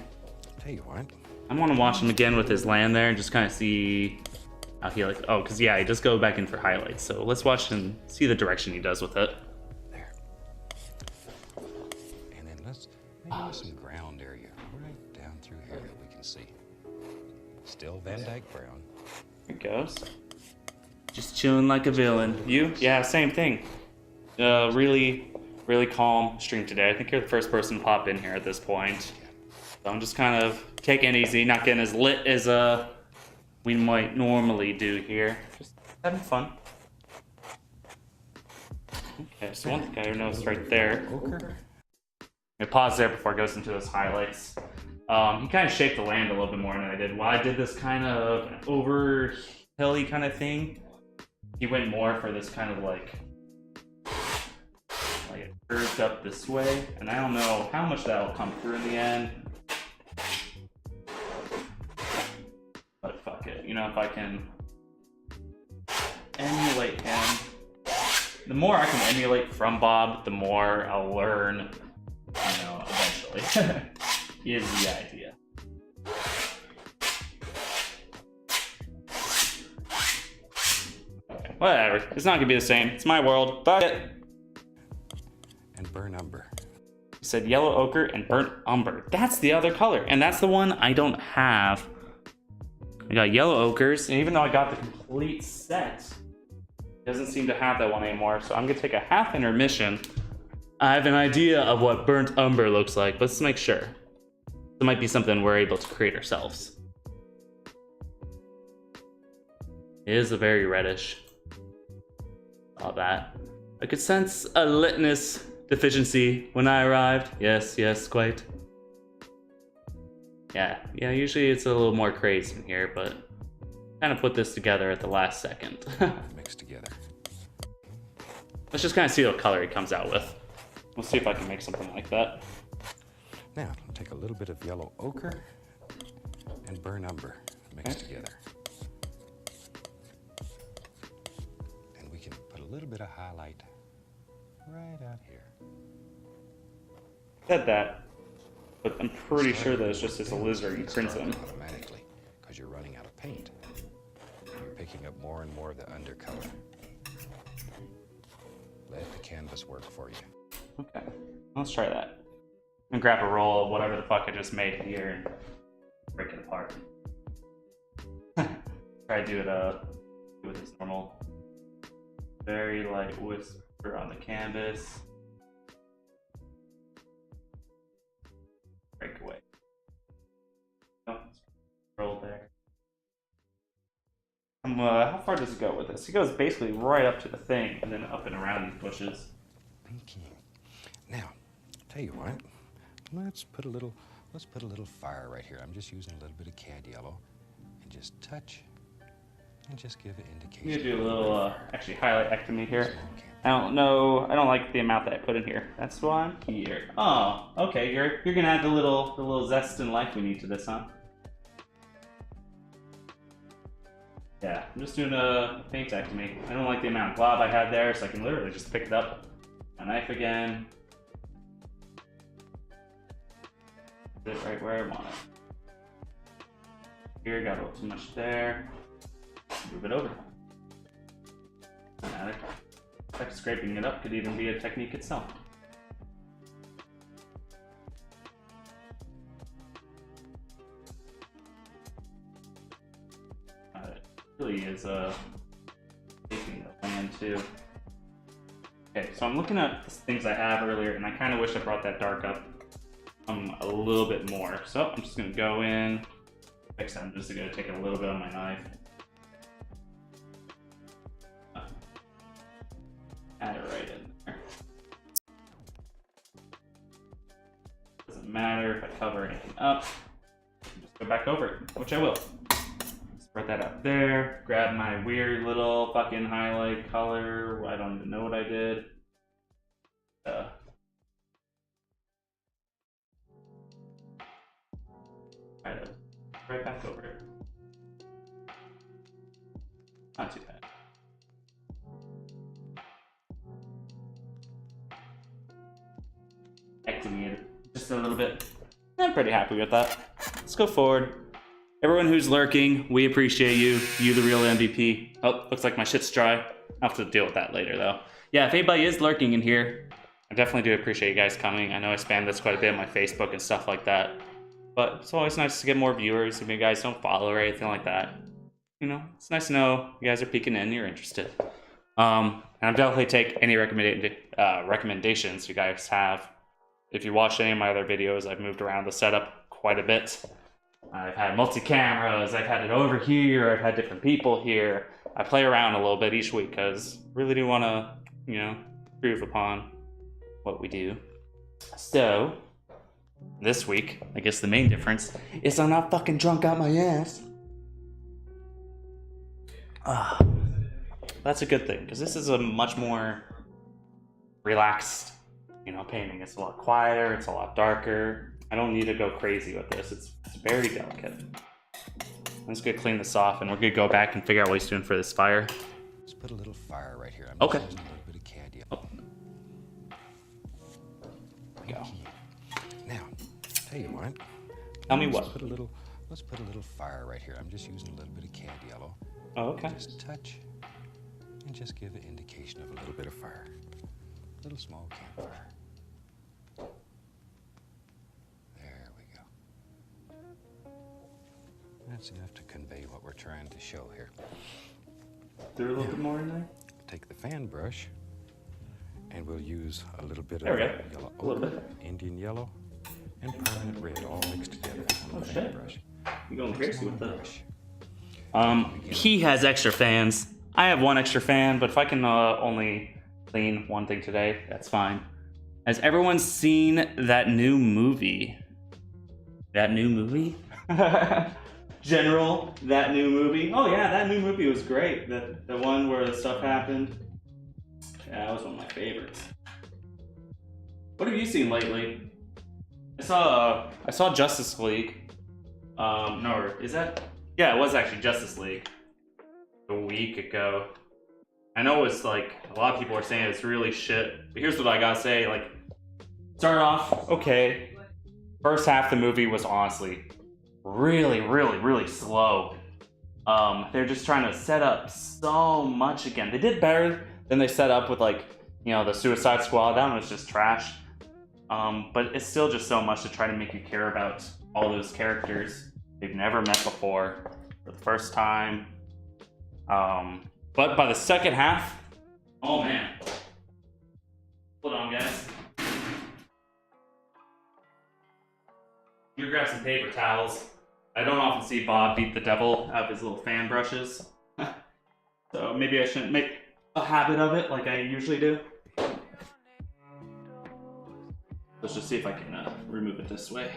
tell you what. I want to watch him again with his land there and just kind of see how he because he just go back in for highlights. So let's watch him see the direction he does with it. There. And then let's maybe with some ground area right down through here that we can see. Still Van Dyke brown. Here it goes. Just chilling like a villain. You? Yeah, same thing. Really, really calm stream today. I think you're the first person to pop in here at this point. So I'm just kind of taking it easy, not getting as lit as we might normally do here. Just having fun. Okay, so one thing I noticed right there. Ochre. I pause there before it goes into those highlights. He kind of shaped the land a little bit more than I did. While I did this kind of over hilly kind of thing, he went more for this kind of like it curved up this way, and I don't know how much that will come through in the end. But fuck it, if I can emulate him, the more I can emulate from Bob, the more I'll learn, eventually. Is the idea. Okay, whatever. It's not gonna be the same. It's my world. Fuck it. And burn umber. You said yellow ochre and burnt umber. That's the other color, and that's the one I don't have. I got yellow ochres, and even though I got the complete set, it doesn't seem to have that one anymore. So I'm gonna take a half intermission. I have an idea of what burnt umber looks like, but let's make sure. It might be something we're able to create ourselves. It is a very reddish. All that. I could sense a litness deficiency when I arrived. Yes, quite. Yeah, usually it's a little more crazy in here, but kind of put this together at the last second. Mixed together. Let's just kind of see what color he comes out with. We'll see if I can make something like that. Now, I'll take a little bit of yellow ochre and burn umber mixed together. And we can put a little bit of highlight right out here. Said that, but I'm pretty sure that it's just this alizarin crimson. Automatically, because you're running out of paint. You're picking up more and more of the undercolor. Let the canvas work for you. Okay, let's try that. And grab a roll of whatever the fuck I just made here and break it apart. Try to do it as normal. Very light whisper on the canvas. Break away. Oh, roll there. How far does it go with this? It goes basically right up to the thing and then up and around these bushes. Thank you. Now, tell you what, let's put a little fire right here. I'm just using a little bit of cad yellow and just touch and just give an indication. I'm gonna do a little actually highlight ectomy here. I don't like the amount that I put in here. That's why I'm here. Oh, okay, you're gonna add the little zest and life we need to this, huh? Yeah, I'm just doing a paint ectomy. I don't like the amount of glob I had there, so I can literally just pick it up. My knife again. Put it right where I want it. Here, got a little too much there. Move it over. Doesn't matter. In fact, scraping it up could even be a technique itself. It really is taking the plan too. Okay, so I'm looking at the things I have earlier, and I kind of wish I brought that dark up a little bit more. So I'm just gonna go in. Next time, I'm just gonna take a little bit on my knife. Add it right in there. Doesn't matter if I cover anything up. Just go back over it, which I will. Spread that up there. Grab my weird little fucking highlight color. I don't even know what I did. Right back over it. Not too bad. Ectomy it just a little bit. I'm pretty happy with that. Let's go forward. Everyone who's lurking, we appreciate you. You the real MVP. Oh, looks like my shit's dry. I'll have to deal with that later though. Yeah, if anybody is lurking in here, I definitely do appreciate you guys coming. I know I spam this quite a bit on my Facebook and stuff like that. But it's always nice to get more viewers if you guys don't follow or anything like that. You know, it's nice to know you guys are peeking in, you're interested. And I'll definitely take any recommendations you guys have. If you watched any of my other videos, I've moved around the setup quite a bit. I've had multi-cameras, I've had it over here, I've had different people here. I play around a little bit each week because I really do want to, you know, improve upon what we do. So, this week, I guess the main difference is I'm not fucking drunk out my ass. That's a good thing, because this is a much more relaxed, you know, painting. It's a lot quieter, it's a lot darker. I don't need to go crazy with this. It's very delicate. I'm just gonna clean this off, and we're gonna go back and figure out what he's doing for this fire. Let's put a little fire right here. Okay. A little bit of cad yellow. Oh. There we go. Now, tell you what. Tell me what. Let's put a little fire right here. I'm just using a little bit of cad yellow. Oh, okay. Just touch and just give an indication of a little bit of fire. A little small campfire. There we go. That's enough to convey what we're trying to show here. Throw a little bit more in there. Take the fan brush, and we'll use a little bit There of we go. yellow A little ochre, bit. Indian yellow, and permanent red all mixed together on the fan shit. brush. You're going crazy with that. Brush. He has extra fans. I have one extra fan, but if I can only clean one thing today, that's fine. Has everyone seen that new movie? That new movie? General, that new movie? Oh yeah, that new movie was great. The one where the stuff happened. Yeah, that was one of my favorites. What have you seen lately? I saw Justice League. No, is that? Yeah, it was actually Justice League a week ago. I know it's like a lot of people are saying it's really shit, but here's what I gotta say: like, start off okay. First half of the movie was honestly really, really, really slow. They're just trying to set up so much again. They did better than they set up with like, you know, the Suicide Squad. That one was just trash. But it's still just so much to try to make you care about all those characters they've never met before for the first time. But by the second half, oh man. Hold on, guys. You grab some paper towels. I don't often see Bob beat the devil out of his little fan brushes. So maybe I shouldn't make a habit of it like I usually do. Let's just see if I can remove it this way.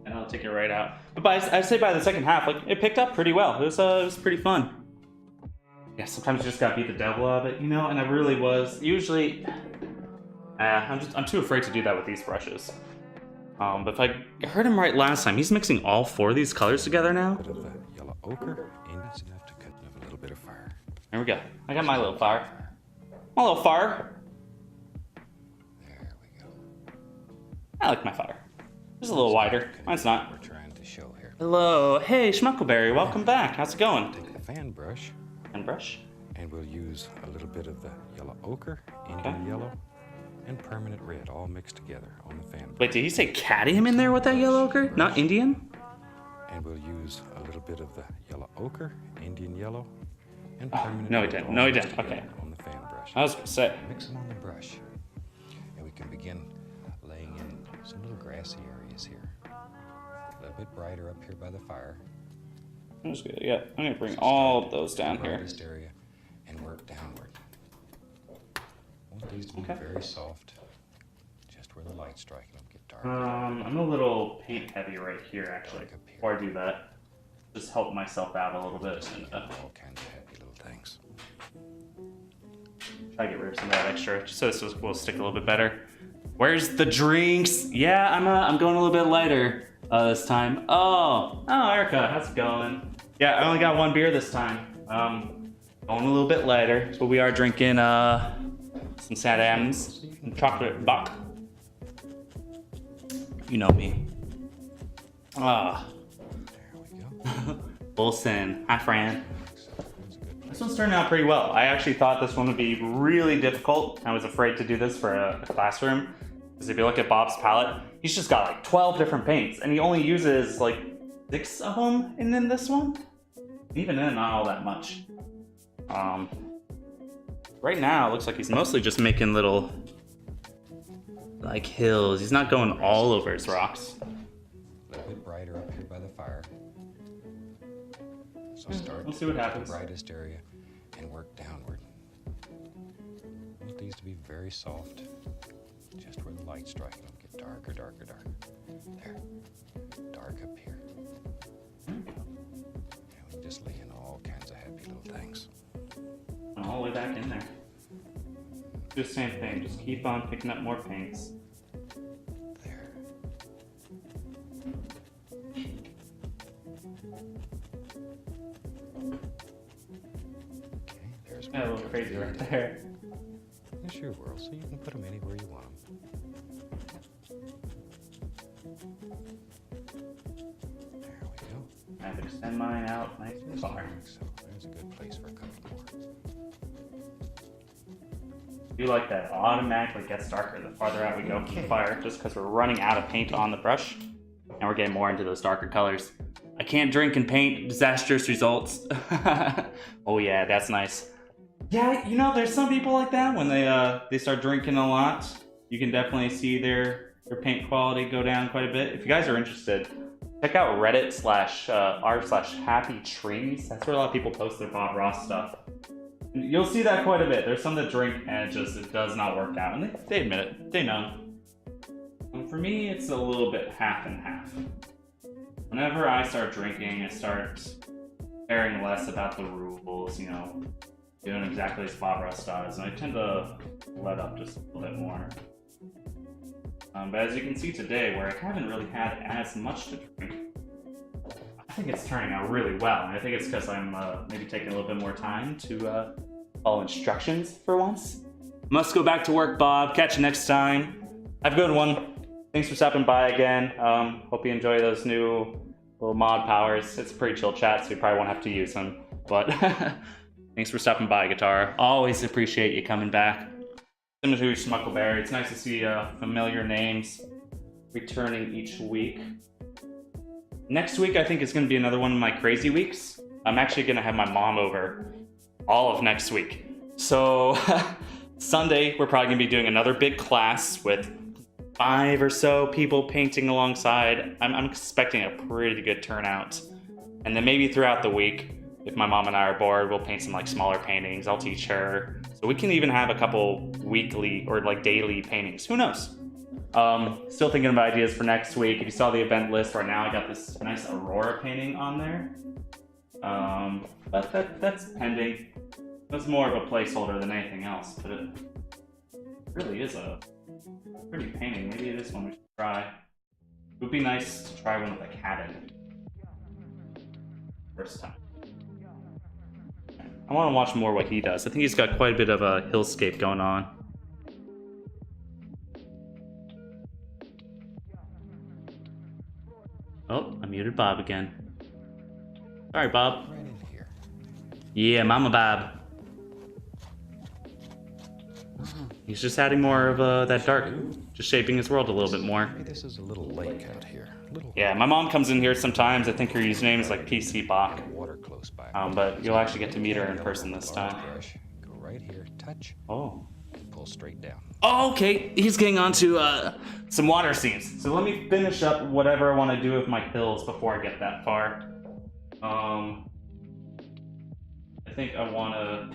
And I'll take it right out. But I'd say by the second half, like, it picked up pretty well. It was pretty fun. Yeah, sometimes you just gotta beat the devil out of it, you know? And I really was. Usually, I'm too afraid to do that with these brushes. But if I heard him right last time, he's mixing all four of these colors together now. Bit of yellow ochre, and it's enough to cut up a little bit of fire. There we go. I got my little fire. My little fire. There we go. I like my fire. Just a little wider. Mine's not. We're trying to show here. Hello. Hey, Schmuckleberry. Welcome back. How's it going? Take the fan brush, And brush. and we'll use a little bit of the yellow ochre, Indian yellow, and permanent red all mixed together on the fan brush. Wait, did he say cadmium in there with that yellow ochre? Not Indian? And we'll use a little bit of the yellow ochre, Indian yellow, and permanent no, he red didn't. all No, he mixed didn't. together Okay. on the fan brush. I was gonna say. Mix them on the brush, and we can begin laying in some little grassy areas here. A little bit brighter up here by the fire. That's good. Yeah, I'm gonna bring all of those down The here. brightest area and work downward. Want these to be Okay. very soft, just where the light's striking them, get dark. I'm a little paint heavy right here, actually. Before I do that, just help myself out a little bit and All kinds of happy little things. try to get rid of some of that extra, just so this will stick a little bit better. Where's the drinks? Yeah, I'm going a little bit lighter this time. Oh, Erica, how's it going? Yeah, I only got one beer this time. Going a little bit lighter, but we are drinking some Sad M's and chocolate buck. You know me. There we go. Wilson. Hi, Fran. That's a good This one's turned out pretty well. I actually thought this one would be really difficult. I was afraid to do this for a classroom. Because if you look at Bob's palette, he's just got like 12 different paints. And he only uses like 6 of them in this one. Even then, not all that much. Right now, it looks like he's mostly just making little like hills. He's not going all over his rocks. A little bit brighter up here by the fire. So start we'll see what with happens. the brightest area and work downward. Want these to be very soft, just where the light's striking them, get darker, darker, darker. There, dark up here. And we can just lay in all kinds of happy little things. All the way back in there. Do the same thing. Just keep on picking up more paints. There. Okay, there's Yeah, a little crazy right there. It's your world, so you can put them anywhere you want them. There we go. I have to extend mine out nice and far. So there's a good place for a couple more. I do like that automatically gets darker the farther out we go from the fire, just because we're running out of paint on the brush, and we're getting more into those darker colors. I can't drink and paint, disastrous results. Oh yeah, that's nice. Yeah, you know, there's some people like that when they start drinking a lot. You can definitely see their paint quality go down quite a bit. If you guys are interested, check out Reddit/r/Happy Trees. That's where a lot of people post their Bob Ross stuff. You'll see that quite a bit. There's some that drink and it does not work out, and they admit it. They know. And for me, it's a little bit half and half. Whenever I start drinking, I start caring less about the rules, you know, doing exactly as Bob Ross does, and I tend to let up just a little bit more. But as you can see today, where I haven't really had as much to drink, I think it's turning out really well. And I think it's because I'm maybe taking a little bit more time to follow instructions for once. Must go back to work, Bob. Catch you next time. Have a good one. Thanks for stopping by again. Hope you enjoy those new little mod powers. It's a pretty chill chat, so you probably won't have to use them. But thanks for stopping by, Guitar. Always appreciate you coming back. Similar to Smuckleberry, it's nice to see familiar names returning each week. Next week, I think, is going to be another one of my crazy weeks. I'm actually going to have my mom over all of next week. So Sunday, we're probably going to be doing another big class with 5 or so people painting alongside. I'm expecting a pretty good turnout. And then maybe throughout the week, if my mom and I are bored, we'll paint some like smaller paintings. I'll teach her. So we can even have a couple weekly or like daily paintings. Who knows? Still thinking of ideas for next week. If you saw the event list right now, I got this nice Aurora painting on there. But that's pending. That's more of a placeholder than anything else, but it really is a pretty painting. Maybe it is one we should try. It would be nice to try one with a cat in it. First time. I want to watch more what he does. I think he's got quite a bit of a hillscape going on. Oh, I muted Bob again. Sorry, Bob. Right in here. Yeah, Mama Bob. He's just adding more of that dark, just shaping his world a little bit more. Maybe this is a little lake out here. Yeah, my mom comes in here sometimes. I think her username is like PC Bach. Water close by. But you'll actually get to meet her in person this time. Brush. Go right here, touch, Oh. and pull straight down. Oh, okay. He's getting onto some water scenes. So let me finish up whatever I want to do with my hills before I get that far. I think I want to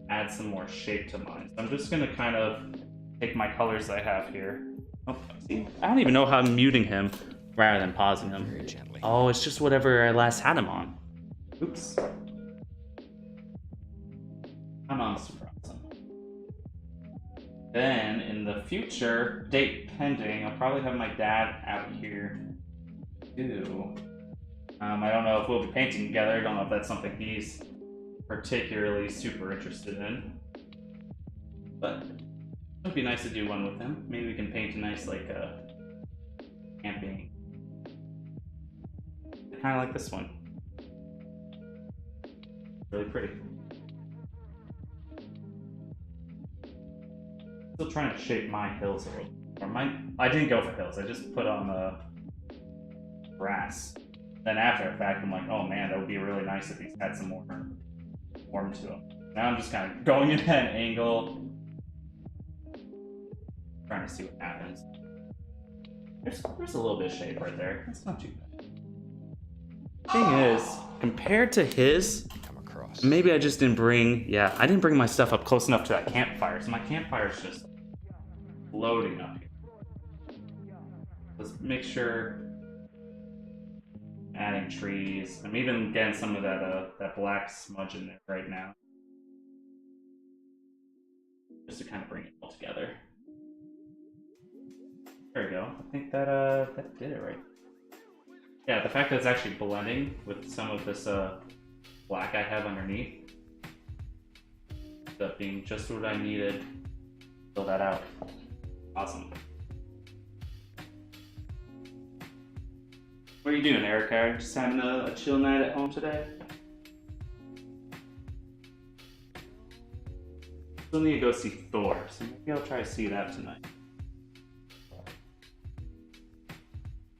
add some more shape to mine. So I'm just going to kind of take my colors I have here. Oh, see, I don't even know how I'm muting him rather than pausing him. Very gently. Oh, it's just whatever I last had him on. Oops. I'm on super awesome. Then, in the future, date pending, I'll probably have my dad out here too. I don't know if we'll be painting together. I don't know if that's something he's particularly super interested in. But it would be nice to do one with him. Maybe we can paint a nice, like, camping. Kind of like this one. Really pretty. Still trying to shape my hills a little. I didn't go for hills. I just put on the grass. Then after the fact, I'm like, oh man, that would be really nice if he's had some more form to him. Now I'm just kind of going in at an angle, trying to see what happens. There's a little bit of shape right there. That's not too bad. Thing is, compared to his, Come across. maybe I just didn't bring, yeah, I didn't bring my stuff up close enough to that campfire, so my campfire is just floating up here. Let's make sure, adding trees. I'm even getting some of that black smudge in there right now, just to kind of bring it all together. There we go. I think that did it right. Yeah, the fact that it's actually blending with some of this black I have underneath, ends up being just what I needed to fill that out. Awesome. What are you doing, Erica? Just having a chill night at home today? Still need to go see Thor, so maybe I'll try to see that tonight.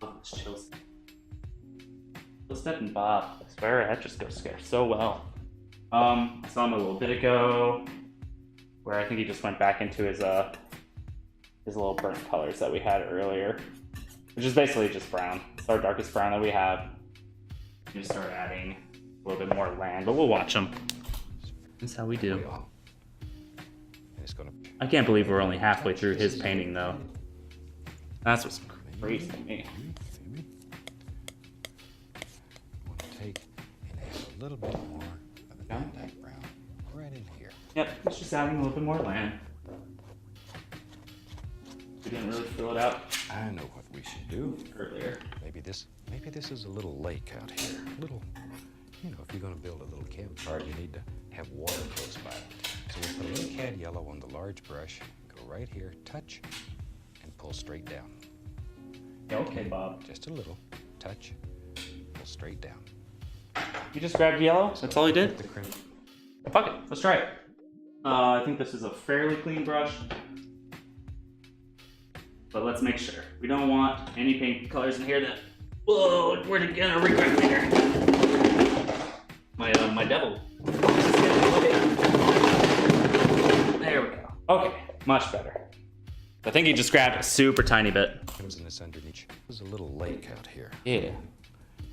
Oh, this chills. Step and Bob. I swear that just goes together so well. I saw him a little bit ago, where I think he just went back into his little burnt colors that we had earlier, which is basically just brown. It's our darkest brown that we have. We just start adding a little bit more land, but we'll watch them. That's how we do. I can't believe we're only halfway through his painting, though. That's what's crazy to me. Take and add a little bit more of the Yeah. dark brown right in here. Yep, it's just adding a little bit more land. We didn't really fill it out I know what we should do. earlier. Maybe this is a little lake out here. Little, you know, if you're going to build a little campfire, you need to have water close by. So we'll put a little cad yellow on the large brush, go right here, touch, and pull straight down. Yeah, okay, Bob. Just a little, touch, pull straight down. You just grabbed yellow? That's all he did? The crimp. Fuck it, let's try it. I think this is a fairly clean brush. But let's make sure. We don't want any paint colors in here that... Whoa, we're gonna regret later. My devil. There we go. Okay, much better. I think he just grabbed a super tiny bit. Crimson this underneath. There's a little lake out here. Yeah.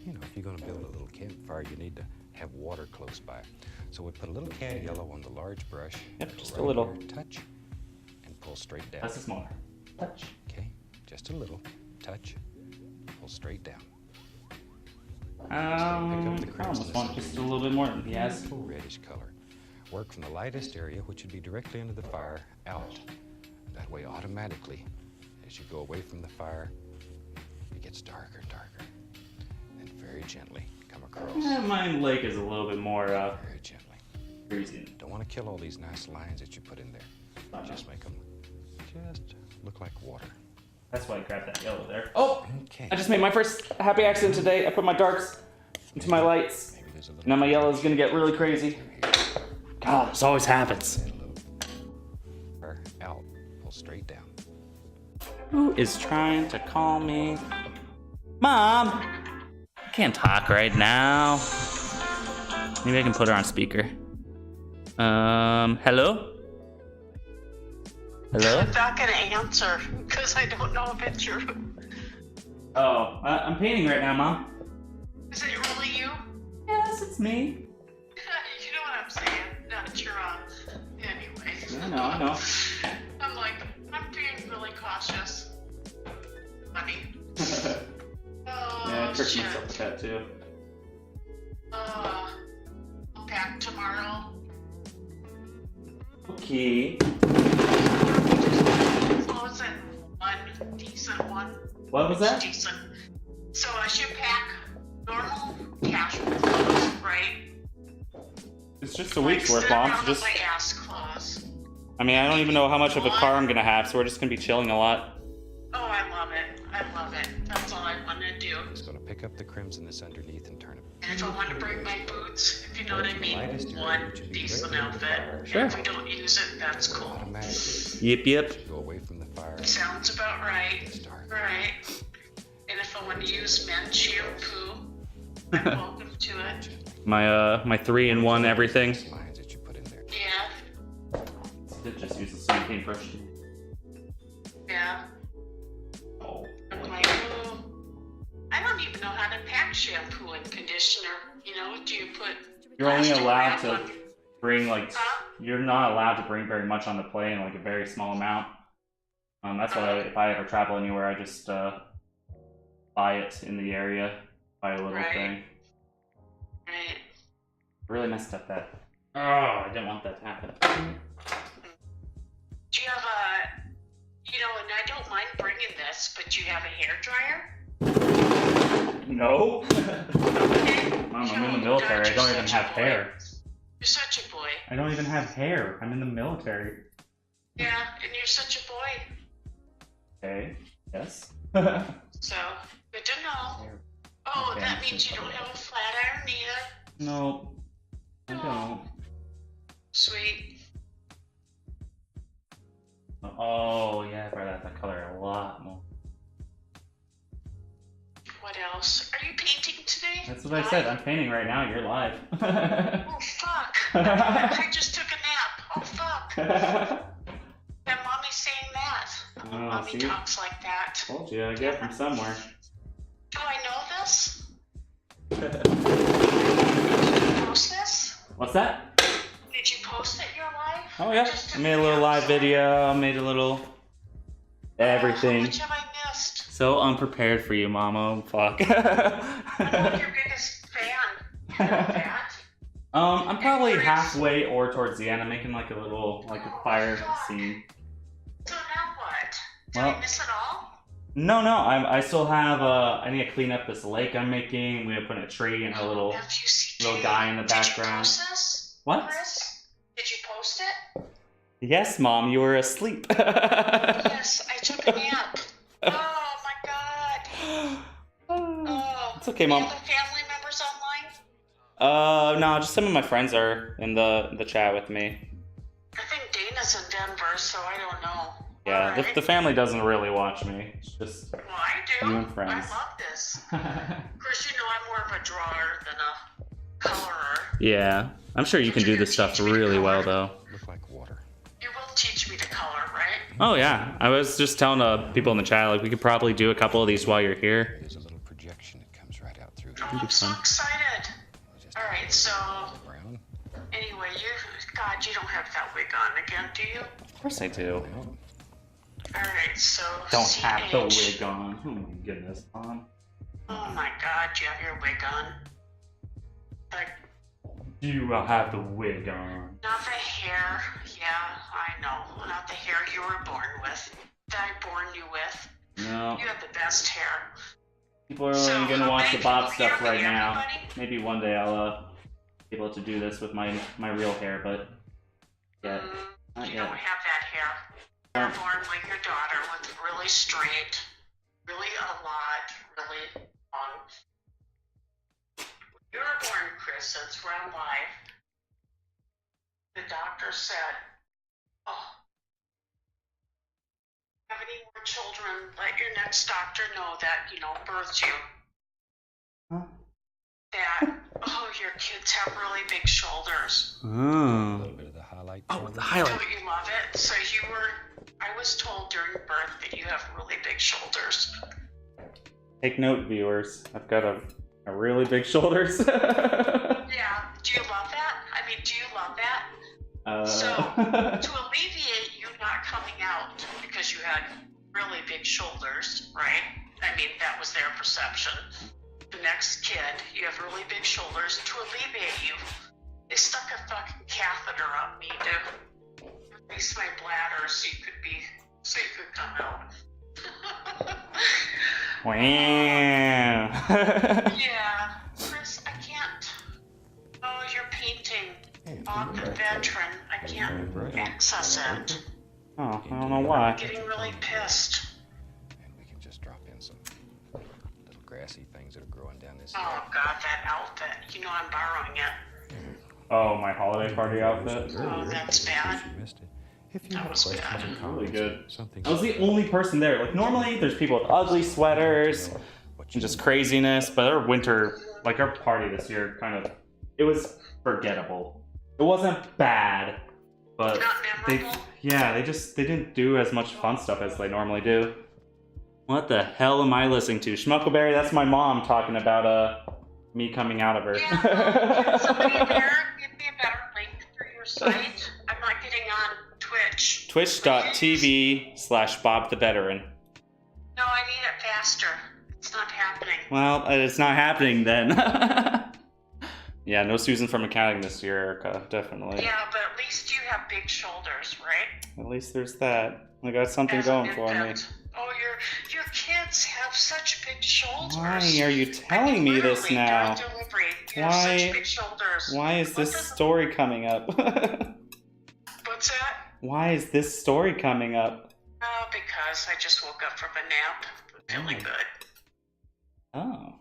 You know, if you're going to build a little campfire, you need to have water close by. So we put a little cad yellow on the large brush. Yep, just right a little. Here, touch, and pull straight down. That's a smaller. Touch. Okay, just a little, touch, pull straight down. I almost want just a little bit more than he has. Beautiful reddish color. Work from the lightest area, which would be directly under the fire, out. That way, automatically, as you go away from the fire, it gets darker and darker. And very gently come across. My lake is a little bit more Very gently. greasy. Don't want to kill all these nice lines that you put in there. Just make them just look like water. That's why I grabbed that yellow there. Oh! Okay. I just made my first happy accident today. I put my darks into my lights. Maybe there's a little Now my yellow is gonna get really crazy. God, this always happens. Out. Pull straight down. Who is trying to call me? Mom! I can't talk right now. Maybe I can put her on speaker. Hello? Hello? I'm not gonna answer because I don't know if it's you. Oh, I'm painting right now, Mom. Is it really you? Yes, it's me. You know what I'm saying? Not you're on. Anyway. I know. I'm like, I'm being really cautious. Funny. Oh, Yeah, I tricked shit. myself with that too. I'll pack tomorrow. Okay. Clothes and one decent one. What was that? Decent. So I should pack normal casual clothes, right? It's just a week's worth, Mom. So just, my ass clothes. I mean, I don't even know how much of a car I'm gonna have, so we're just gonna be chilling a lot. Oh, I love it. I love it. That's all I want to do. Just going to pick up the crimson that's underneath and turn it. And if I want to bring my boots, if you know what I mean, one decent outfit. Sure. And if we don't use it, that's cool. Automatically. Yep. Go away from the fire. Sounds about right. It's dark. Right. And if I want to use men's shampoo, I'm welcome to it. My 3-in-1 everything. Lines that you put in there. Yeah. Did just use the same paintbrush. Yeah. Oh. I'm like, oh, I don't even know how to pack shampoo and conditioner. You know, do you put You're only plastic allowed wrap to on- bring Huh? you're not allowed to bring very much on the plane, like a very small amount. That's why if I ever travel anywhere, I just buy it in the area, buy a little Right. thing. Right. Really messed up that. Oh, I didn't want that to happen. Do you have you know, and I don't mind bringing this, but do you have a hair dryer? No. Okay. Mom, I'm in the military. I don't even have hair. You're such a boy. I don't even have hair. I'm in the military. Yeah, and you're such a boy. Okay. Yes. So, good to know. Oh, Okay, that means you don't have a flat iron either? No. I don't. Sweet. Oh yeah, I brought out that color a lot more. What else? Are you painting today? That's what I said. I'm painting right now. You're live. Oh, fuck. I just took a nap. Oh, fuck. And mommy's saying that. Oh, Mommy see? talks like that. Told you, I get it from somewhere. Do I know this? Did you post this? What's that? Did you post it your live? Oh yeah, I made a little live video. I made a little How everything. much have I missed? So unprepared for you, Mama. Fuck. I'm your biggest fan. You know that? I'm probably halfway or towards the end. I'm making like a little, like a fire scene. So now what? Did I miss it all? No, I still have I need to clean up this lake I'm making. We're gonna put a tree and a little FUCK. guy in the Did you background. post this, What? Chris? Did you post it? Yes, Mom, you were asleep. Yes, I took a nap. Oh my god. Oh. It's okay, Mom. Any other family members online? No, just some of my friends are in the chat with me. I think Dana's in Denver, so I don't know. Yeah, Alright. the family doesn't really watch me. It's just Well, I do. you and friends. I love this. Of course, you know I'm more of a drawer than a colorer. Yeah, I'm sure you can do this stuff really well, though. Look like water. You will teach me to color, right? Oh yeah, I was just telling people in the chat like we could probably do a couple of these while you're here. There's a little projection that comes right out through Oh, here. I'm so excited. Just Alright, so brown. anyway, God, you don't have that wig on again, do you? Of course I do. Well, Alright, so Don't have the CH. wig on. Oh my goodness, Mom. Oh my god, you have your wig on. Like, You have the wig on. not the hair. Yeah, I know. Not the hair you were born with. That I born you with. No, You have the best hair. people are So, only gonna how watch many the Bob people stuff here? right now. Everybody? Maybe one day I'll be able to do this with my real hair, but yeah, not You yet. don't have that hair. You were born like your daughter with really straight, really a lot, really long. You were born, Chris, since we're alive. The doctor said, oh, have any more children, let your next doctor know that, birthed you. Huh? That, oh, your kids have really big shoulders. a Oh. little bit of the highlight. Oh, color. the highlight. Don't you love it? So I was told during birth that you have really big shoulders. Take note, viewers. I've got a really big shoulders. Yeah. Do you love that? I mean, do you love that? So, to alleviate you not coming out because you had really big shoulders, right? I mean, that was their perception. The next kid, you have really big shoulders. To alleviate you, they stuck a fucking catheter up me to release my bladder so you could come out. Wow. Yeah, Chris, I can't. Oh, you're painting on the veteran. I can't access it. Oh, I don't know why. I'm getting really pissed. And we can just drop in some little grassy things that are growing down this. Oh God, that outfit. You know I'm borrowing it. Oh, my holiday party outfit. Oh, that's bad. You missed it. If you That have was questions bad. or Really comments, good. something I was the only person there. Like normally, there's people with ugly sweaters and just craziness, but our winter, like our party this year, it was forgettable. It wasn't bad, but Not they memorable. didn't do as much fun stuff as they normally do. What the hell am I listening to? Schmuckleberry? That's my mom talking about me coming out of her. Yeah, well, can somebody there give me a better link for your site? I'm not getting on Twitch. Twitch.tv/Bob the Veteran. No, I need it faster. It's not happening. Well, it's not happening then. Yeah, no Susan from accounting this year, Erica. Definitely. Yeah, but at least you have big shoulders, right? At least there's that. I got something As an going for me. infant. Oh, your kids have such big shoulders. Why are you telling me this literally, now? during delivery, you have Why- such big shoulders. Why is this What does- story coming up? What's that? Why is this story coming up? Oh, because I just woke up from a nap. I'm feeling good. Oh.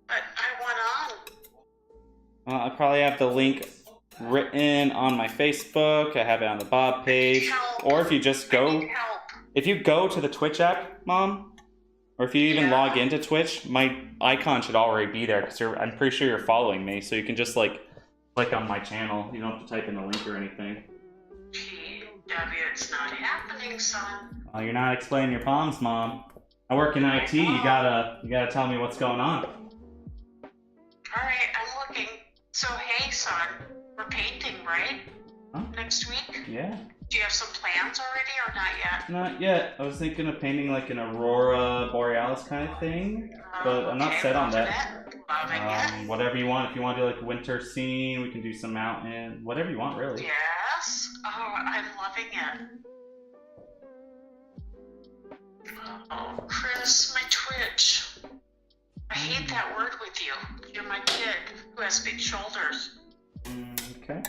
But I went on. Well, I probably have the link written on my Facebook. I have it on the Bob page. Help. Or if you just I go, need help. if you go to the Twitch app, Mom, or if you even Yeah. log into Twitch, my icon should already be there because I'm pretty sure you're following me. So you can just like click on my channel. You don't have to type in the link or anything. PW, it's not happening, son. Oh, you're not explaining your palms, Mom. I work in IT. You gotta tell me what's going on. Alright, I'm looking. So, hey, son, we're painting, right? Huh? Next week? Yeah. Do you have some plans already or not yet? Not yet. I was thinking of painting like an Aurora Borealis kind of thing, but I'm not Okay, set on loving that. it. Loving it. Whatever you want. If you want to do like a winter scene, we can do some mountain. Whatever you want, really. Yes. Oh, I'm loving it. Oh, Chris, my Twitch. I hate that word with you. You're my kid who has big shoulders. Okay.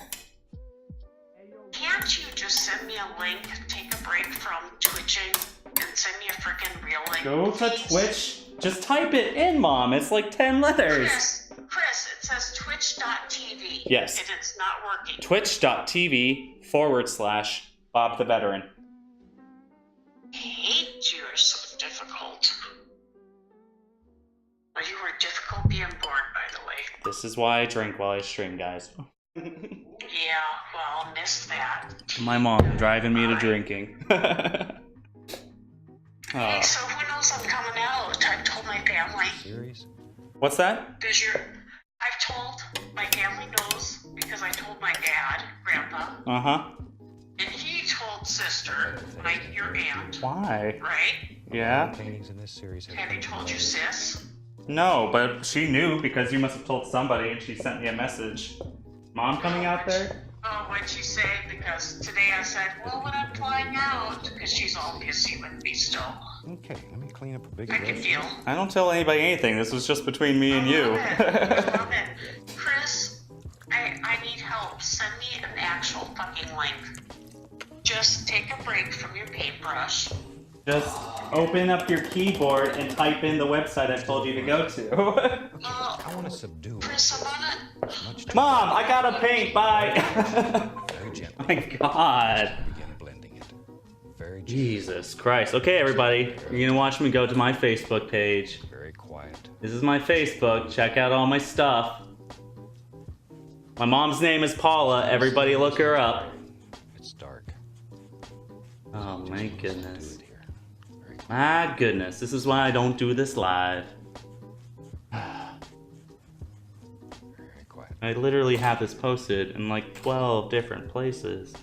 Can't you just send me a link, take a break from twitching, and send me a freaking real link? Go to please? Twitch. Just type it in, Mom. It's like 10 letters. Chris, it says twitch.tv. Yes. And it's not working. Twitch.tv/Bob the Veteran. I hate you are so difficult. Well, you were difficult being born, by the way. This is why I drink while I stream, guys. Yeah, well, missed that. My mom driving me to drinking. Hey, so who knows I'm coming out? I've told my family. Series? What's that? I've told my family knows because I told my dad, Grandpa, Uh-huh. and he told sister, your aunt, Why? right? Yeah? Paintings in this series Have they told you sis? No, but she knew because you must have told somebody and she sent me a message. Mom coming out there? Oh, what'd she say? Because today I said, well, when I'm flying out, because she's all pissy with me still. Okay, let me clean up a big I can deal. I don't tell anybody anything. This was just between me and you. I love it. Chris, I need help. Send me an actual fucking link. Just take a break from your paintbrush. Just open up your keyboard and type in the website I told you to go to. I want to subdue. Chris, I'm on it. Mom, I gotta paint. Bye. Very gently. My God. Begin blending it. Very gently. Jesus Christ. Okay, everybody. You're gonna watch me go to my Facebook page. Very quiet. This is my Facebook. Check out all my stuff. My mom's name is Paula. Everybody look her up. It's dark. Oh my Do goodness. it here. Very My goodness. This is why I don't do this live. Very quiet. I literally have this posted in like 12 different places.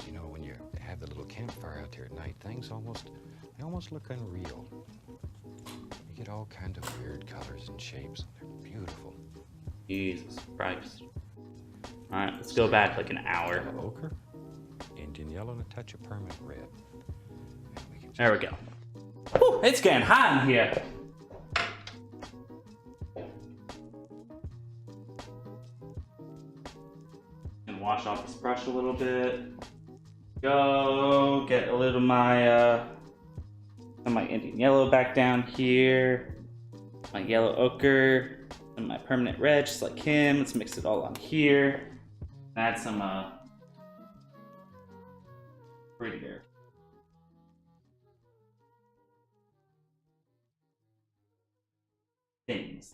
You know, when you have the little campfire out there at night, things almost look unreal. You get all kinds of weird colors and shapes. They're beautiful. Jesus Christ. Alright, let's go back like an hour. Yellow ochre, Indian yellow, and a touch of permanent red. And we can just There we go. Whew, it's getting hot in here. And wash off this brush a little bit. Go get a little of my Indian yellow back down here. My yellow ochre and my permanent red, just like him. Let's mix it all on here. Add some prettier. Things.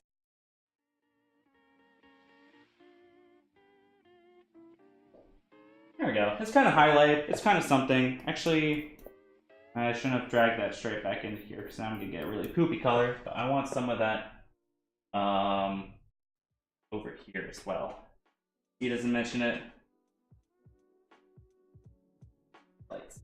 There we go. It's kind of highlighted. It's kind of something. Actually, I shouldn't have dragged that straight back into here because now I'm gonna get a really poopy color. But I want some of that over here as well. He doesn't mention it. Lights.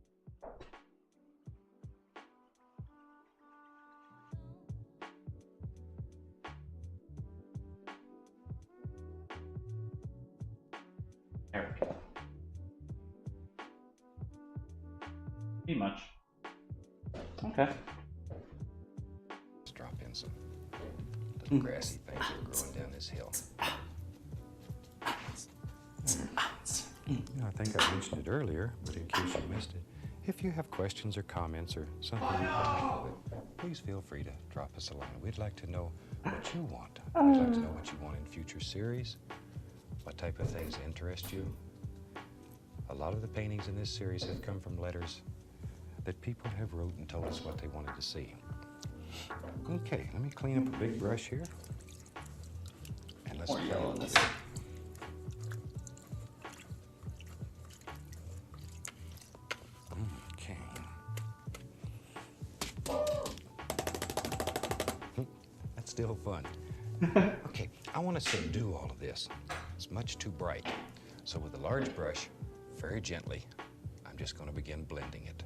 There we go. Pretty much. Okay. Let's drop in some little grassy things that are growing down this hill. You know, I think I mentioned it earlier, but in case you missed it, if you have questions or comments or something you'd like to know, please feel free to drop us a line. We'd like to know what you want. We'd like to know what you want in future series, what type of things interest you. A lot of the paintings in this series have come from letters that people have wrote and told us what they wanted to see. Okay, let me clean up a big brush here. And let's More yellow in this. Okay. That's still fun. Okay, I want to subdue all of this. It's much too bright. So with a large brush, very gently, I'm just going to begin blending it.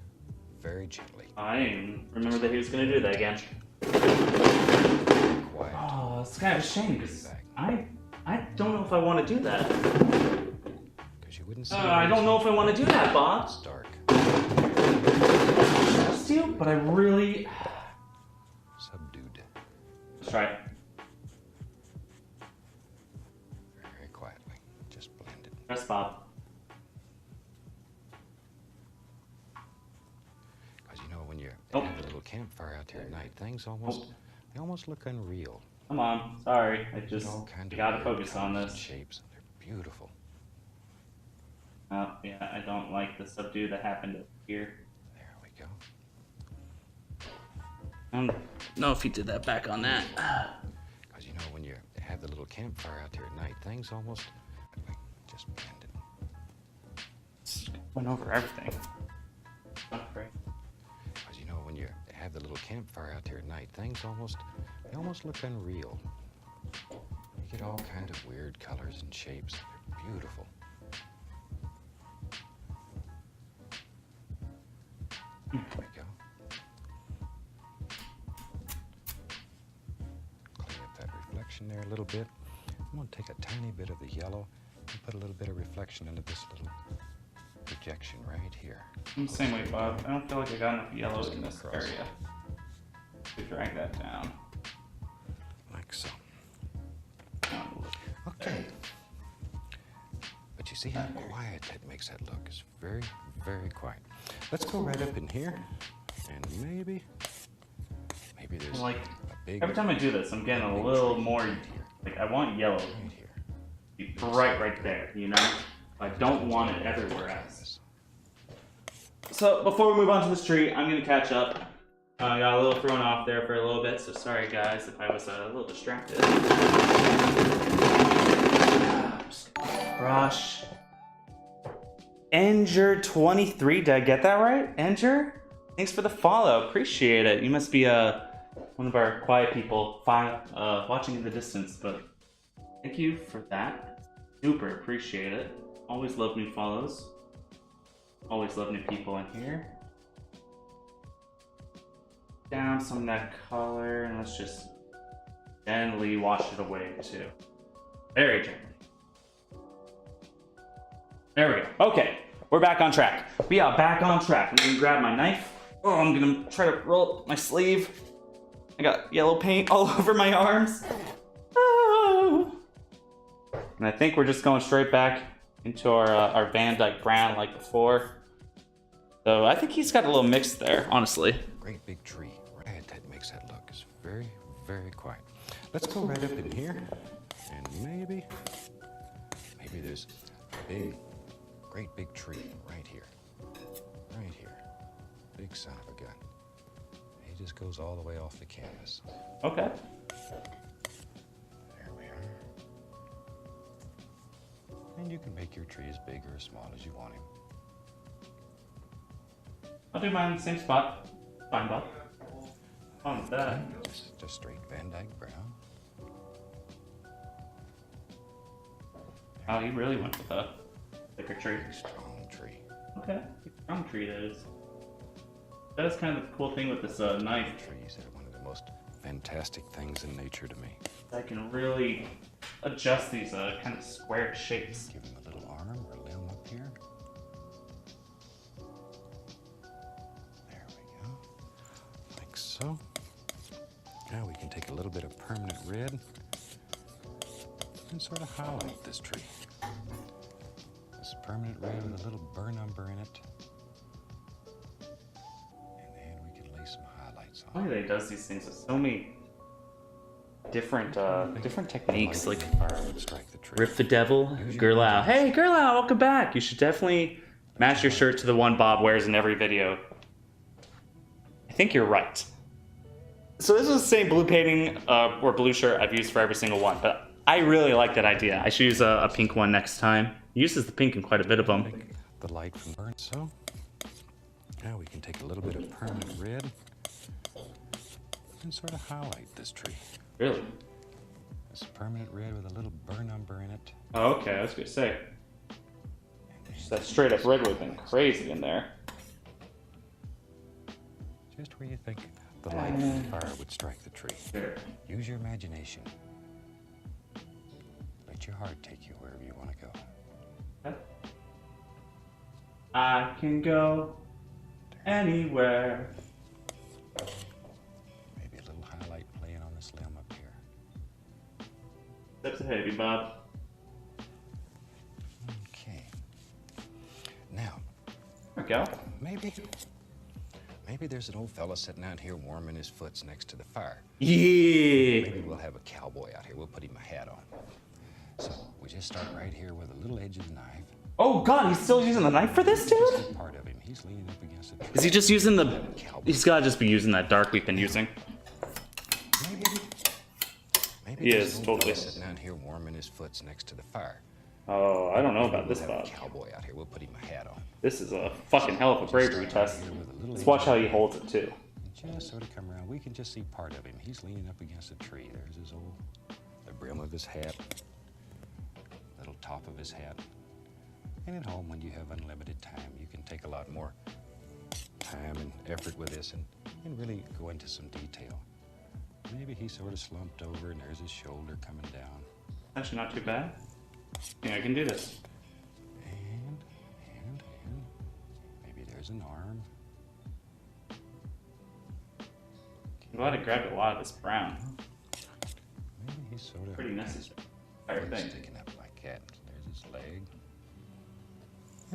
Very gently. I remember that he was going to do that again. Quiet. Oh, it's kind of a shame because I don't know if I want to do that. Because you wouldn't see I don't know if I want to do that, Bob. It's dark. to, but I really... Subdued. Let's try it. Very quietly. Just blend it. Press Bob. Because you know, when you Oh. have a little campfire out there at night, things almost, they almost look unreal. Come on. Sorry. I just All kind of gotta weird focus on colors and this. shapes. They're beautiful. Oh, yeah, I don't like the subdue that happened up here. There we go. I don't know if he did that back on that. Because you know, when you have the little campfire out there at night, things almost, just blend it. Went over everything. Not great. Because you know, when you have the little campfire out there at night, things almost, they almost look unreal. You get all kind of weird colors and shapes. They're beautiful. There we go. Clean up that reflection there a little bit. I'm going to take a tiny bit of the yellow and put a little bit of reflection into this little projection right here. I'm the same way, Bob. I don't feel like I got enough yellow Just in come this across. area to drag that down. Like so. Okay. But you see how quiet that makes that look? It's very, very quiet. Let's go right up in here, and maybe there's Like, a big... every time I do this, I'm getting a little more, like, I want yellow to right here. be bright right there, you know? I don't want it everywhere else. So, before we move on to this tree, I'm gonna catch up. I got a little thrown off there for a little bit, so sorry guys if I was a little distracted. Brush. Enger23, did I get that right? Enger? Thanks for the follow, appreciate it. You must be one of our quiet people watching in the distance, but thank you for that. Super appreciate it. Always love new follows. Always love new people in here. Down some of that color, and let's just gently wash it away too. Very gently. There we go. Okay, we're back on track. We are back on track. I'm gonna grab my knife. Oh, I'm gonna try to roll up my sleeve. I got yellow paint all over my arms. Oh. And I think we're just going straight back into our Van Dyke brown like before. So I think he's got a little mix there, honestly. Great big tree. Right, that makes that look. It's very, very quiet. Let's go right up in here, and maybe there's a great big tree right here. Right here. Big son of a gun. He just goes all the way off the canvas. Okay. There we are. And you can make your tree as big or as small as you want him. I'll do mine in the same spot. Fine, Bob. Fine with that. Just straight Van Dyke brown. Oh, he really went with a thicker tree. Strong tree. Okay, strong tree that is. That is kind of the cool thing with this knife. Trees are one of the most fantastic things in nature to me. I can really adjust these kind of square shapes. Give him a little arm or limb up here. There we go. Like so. Now we can take a little bit of permanent red and sort of highlight this tree. This permanent red with a little burn umber in it. And then we can lay some highlights on it. Why they does these things with so many different techniques, like Fire would strike the tree. Rip the Devil, Gerlau. Hey Gerlau, welcome back. You should definitely match your shirt to the one Bob wears in every video. I think you're right. So this is the same blue painting or blue shirt I've used for every single one, but I really like that idea. I should use a pink one next time. He uses the pink in quite a bit of them. Take the light from burn. So now we can take a little bit of permanent red and sort of highlight this tree. Really? This permanent red with a little burn umber in it. Oh, okay, I was gonna say. Just that straight up red would have been crazy in there. Just where you think the light from the fire would strike the tree. Sure. Use your imagination. Let your heart take you wherever you want to go. Okay. I can go anywhere Steps ahead of you, Bob. Okay. Now, There we go. maybe there's an old fella sitting out here warming his foots next to the fire. Yeah. Maybe we'll have a cowboy out here. We'll put him a hat on. So we just start right here with a little edge of the knife. Oh God, he's still using the knife for this, dude? Just a part of him. He's leaning up against it. Is he just using the? He's gotta just be using that dark we've been using. Maybe He there's is, an old totally. fella sitting out here warming his foots next to the fire. Oh, I don't know Maybe about this, we'll have Bob. a cowboy out here. We'll put him a hat on. This is a fucking hell of a bravery test. Let's watch how he holds it too. Just sort of come around. We can just see part of him. He's leaning up against a tree. There's his the brim of his hat, little top of his hat. And at home, when you have unlimited time, you can take a lot more time and effort with this and really go into some detail. Maybe he sort of slumped over and there's his shoulder coming down. Actually, not too bad. Yeah, I can do this. And maybe there's an arm. I'm glad I grabbed a lot of this brown. Maybe he's sort of Pretty necessary legs thing. sticking up like that. There's his leg.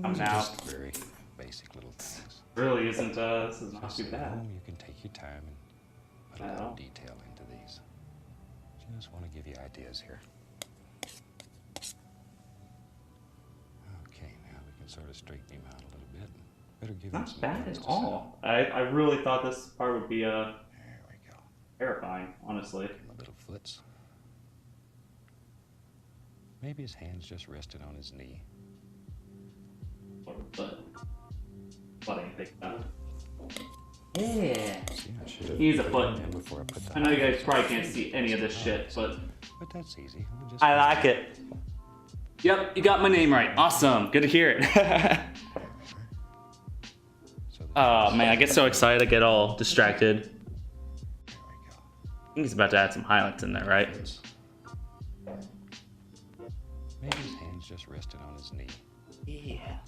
I'm Those are out. just very basic little things. Really isn't. This is not Just too at bad. home, you can take your time and put a At little all. detail into these. Just want to give you ideas here. Okay, now we can sort of straighten him out a little bit. Better give him Not some bad things at to sit all. I really thought this part would be There we go. terrifying, honestly. Give him a little foots. Maybe his hand's just resting on his knee. Or butt. Butt ain't big enough. Yeah. See, I should have He's a put foot. him in before I put the I know you guys highlights on. probably can't see any of this shit, but But that's easy. We'll just I like it. Yep, you got my name right. Awesome. Good to hear it. So Oh man, I get so excited I get all distracted. there we go. I think he's about to add some highlights in there, right? Maybe his hand's just resting on his knee. Yeah.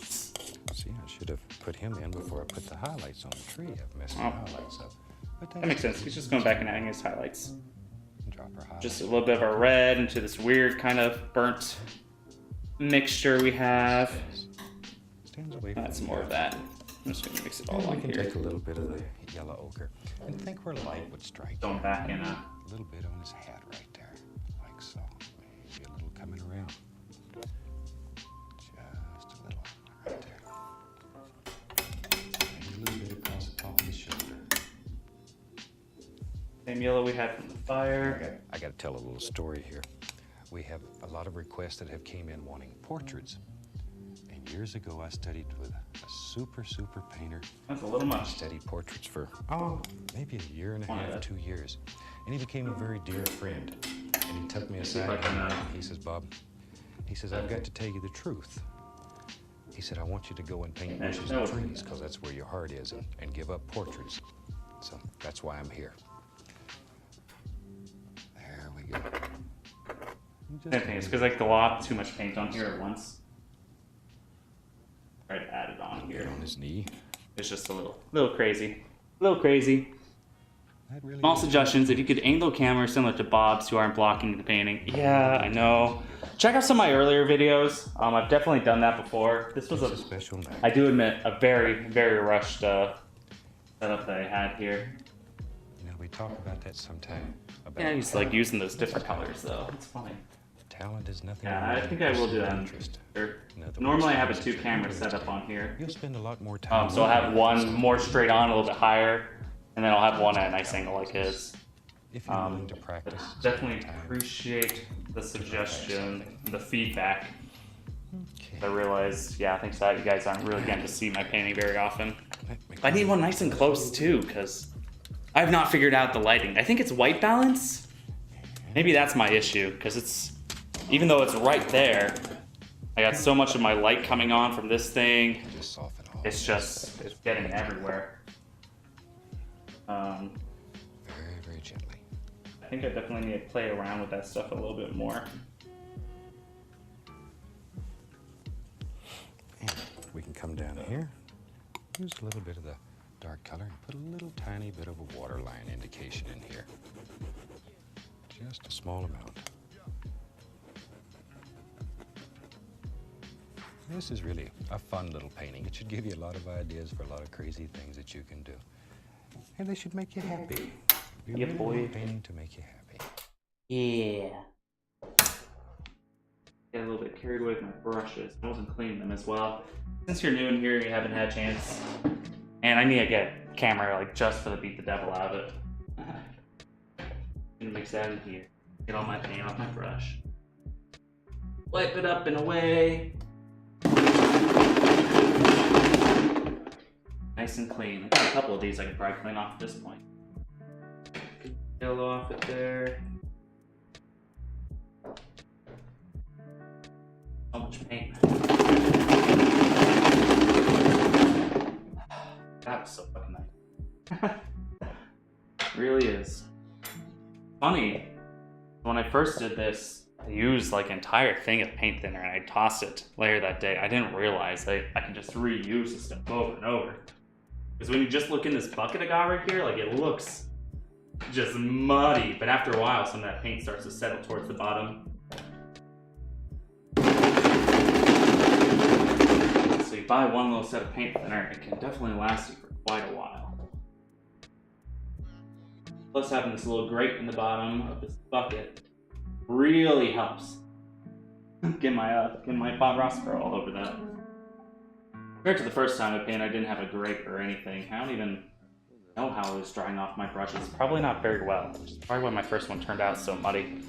See, I should have put him in before I put the highlights on the tree. I've messed the Oh. highlights up. But That makes sense. He's just going back and adding his highlights. Drop her highlights. Just a little bit of a red into this weird kind of burnt mixture we have. Stands away from Add some the more of that. I'm just gonna mix it all And we on can here. take a little bit of the yellow ochre and think where light would strike. Going back in A little bit on his hat right there, like so. Maybe a little coming around. Just a little right there. Maybe a little bit across the top of his shoulder. same yellow we had from the fire. I got to tell a little story here. We have a lot of requests that have came in wanting portraits. And years ago, I studied with a super painter. That's a little much. Studied portraits for, maybe a year and a One of half, that. 2 years. And he became a very dear friend. And he took me aside I can, one night. He says, Bob, he says, I've got to tell you the truth. He said, I want you to go and paint bushes and trees because that's where your heart is and give up portraits. So that's why I'm here. There we go. Same thing. It's because I glopped too much paint on here at once. Try to add it on Get here. on his knee. It's just a little crazy. A little crazy. That really Small is- suggestions, if you could angle camera similar to Bob's who aren't blocking the painting. Yeah, I know. Check out some of my earlier videos. I've definitely done that before. This was It's a a, special night. I do admit, a very rushed setup that I had here. You know, we talk about that sometime. About Yeah, he's like using those different colors though. It's funny. talent is nothing. Yeah, more I than think I will do that. interest. Sure. In other Normally I have a words, 2 if you're camera setup interested, on here. You'll spend a lot more time. So I'll have looking at one more straight on, a little bit higher, and then I'll have one at a nice angle like his. If you're willing to practice. Definitely spend time. appreciate the suggestion, the feedback. Okay. I realized, yeah, thanks to that, you guys aren't really getting to see my painting very often. Let me- I need one nice and close too, because I've not figured out the lighting. I think it's white balance. Maybe that's my issue, because it's, even though it's right there, I got so much of my light coming on from this thing. Just soften all. It's just, it's getting everywhere. Very gently. I think I definitely need to play around with that stuff a little bit more. And we can come down here. Use a little bit of the dark color and put a little tiny bit of a waterline indication in here. Just a small amount. This is really a fun little painting. It should give you a lot of ideas for a lot of crazy things that you can do. And they should make you happy. You Yeah, really boy. want painting to make you happy. Yeah. Got a little bit carried away with my brushes. I wasn't cleaning them as well. Since you're new in here, you haven't had a chance. And I need to get a camera like just for the beat the devil out of it. Gonna mix that in here. Get all my paint off my brush. Wipe it up and away. Nice and clean. I got a couple of these I could probably clean off at this point. Yellow off it there. So much paint. That was so fucking nice. Really is. Funny, when I first did this, I used like an entire thing of paint thinner and I tossed it later that day. I didn't realize I could just reuse this stuff over and over. Because when you just look in this bucket I got right here, like it looks just muddy, but after a while some of that paint starts to settle towards the bottom. So you buy one little set of paint thinner, it can definitely last you for quite a while. Plus having this little grate in the bottom of this bucket really helps get my Bob Ross curl all over that. Compared to the first time I painted, I didn't have a grate or anything. I don't even know how it was drying off my brushes. Probably not very well, which is probably why my first one turned out so muddy.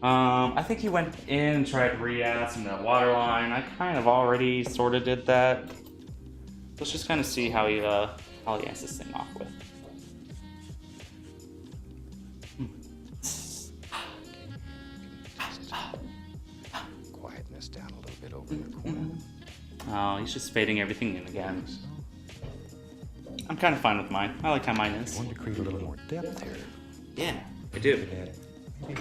I think he went in and tried to re-add some of that water line. I kind of already sort of did that. Let's just kind of see how he ends this thing off with. Quieten this down a little bit over in the corner. Oh, he's just fading everything in again. I'm kind of fine with mine. I like how mine I is. want to create a little more depth here. Yeah, I do. Maybe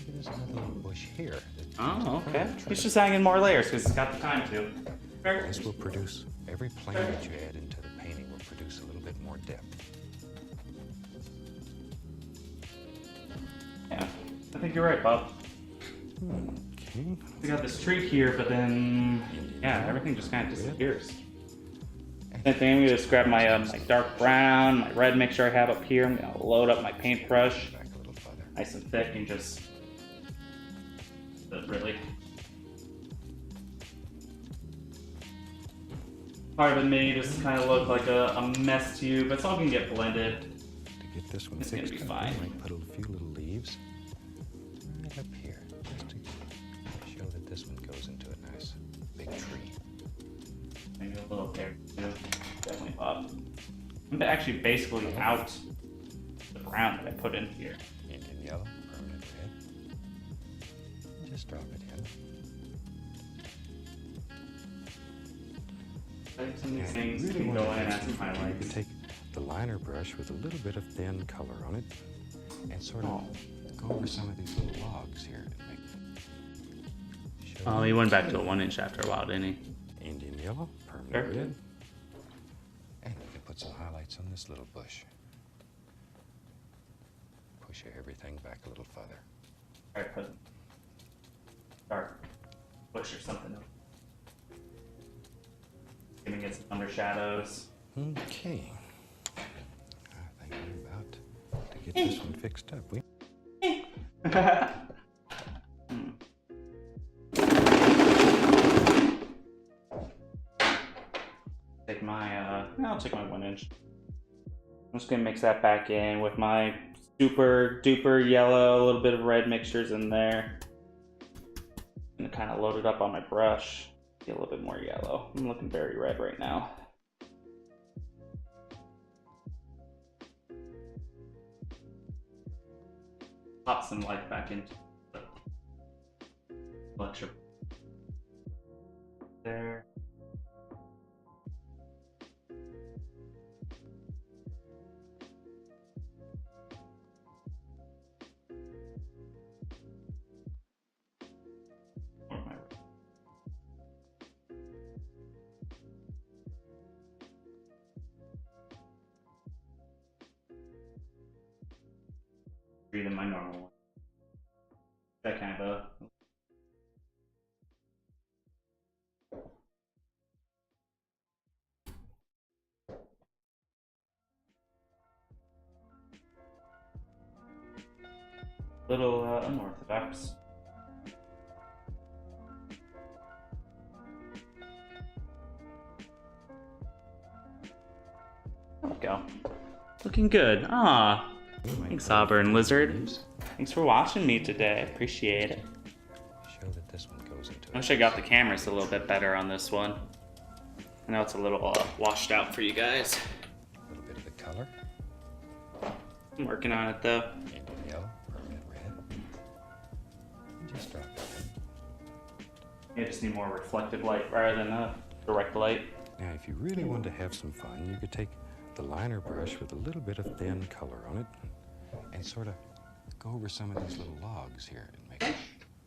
there's another little bush here. Oh, okay. He's just adding more layers because he's got the time to. This will produce, every plane that you add into the painting will produce a little bit more depth. Yeah, I think you're right, Bob. Okay. We got this tree here, but then, yeah, everything just kind of disappears. Same thing, I'm gonna just grab my my dark brown, my red mixture I have up here. I'm gonna load up my paintbrush, Back a little further. nice and thick, and just really. Part of it may just kind of look like a mess to you, but it's all gonna get blended. To get this one It's gonna fixed be up, fine. I might put a few little leaves right up here, just to show that this one goes into a nice big tree. Maybe a little there too. Definitely up. I'm actually basically out the brown that I put in here. Indian yellow, permanent red. Just drop it in. I think some of these And things you you can wanna go in and fix add some it. You can highlights. take the liner brush with a little bit of thin color on it and sort of go over some of these little logs here and make. Show Oh, he went back to a 1-inch after a while, didn't he? Indian yellow, permanent Sure. red. And we can put some highlights on this little bush. Push everything back a little further. Alright, put dark bush or something. Gonna get some under shadows. Okay. I think we're about to get this one fixed up. I'll take my 1-inch. I'm just gonna mix that back in with my super duper yellow, a little bit of red mixtures in there. I'm gonna kind of load it up on my brush. Get a little bit more yellow. I'm looking very red right now. Pop some light back into the lecture. There. Where am I? than my normal one. That kind of little unorthodox. There we go. Looking good. Ah, thanks, Auburn Lizard. Thanks for watching me today. I appreciate it. Show that this one goes into I wish I got the cameras a little bit better on this one. I know it's a little washed out for you guys. a little bit of the color. I'm working on it though. Maybe yellow or red. Just drop it. You just need more reflective light rather than direct light. Now, if you really want to have some fun, you could take the liner brush with a little bit of thin color on it and sort of go over some of these little logs here and make it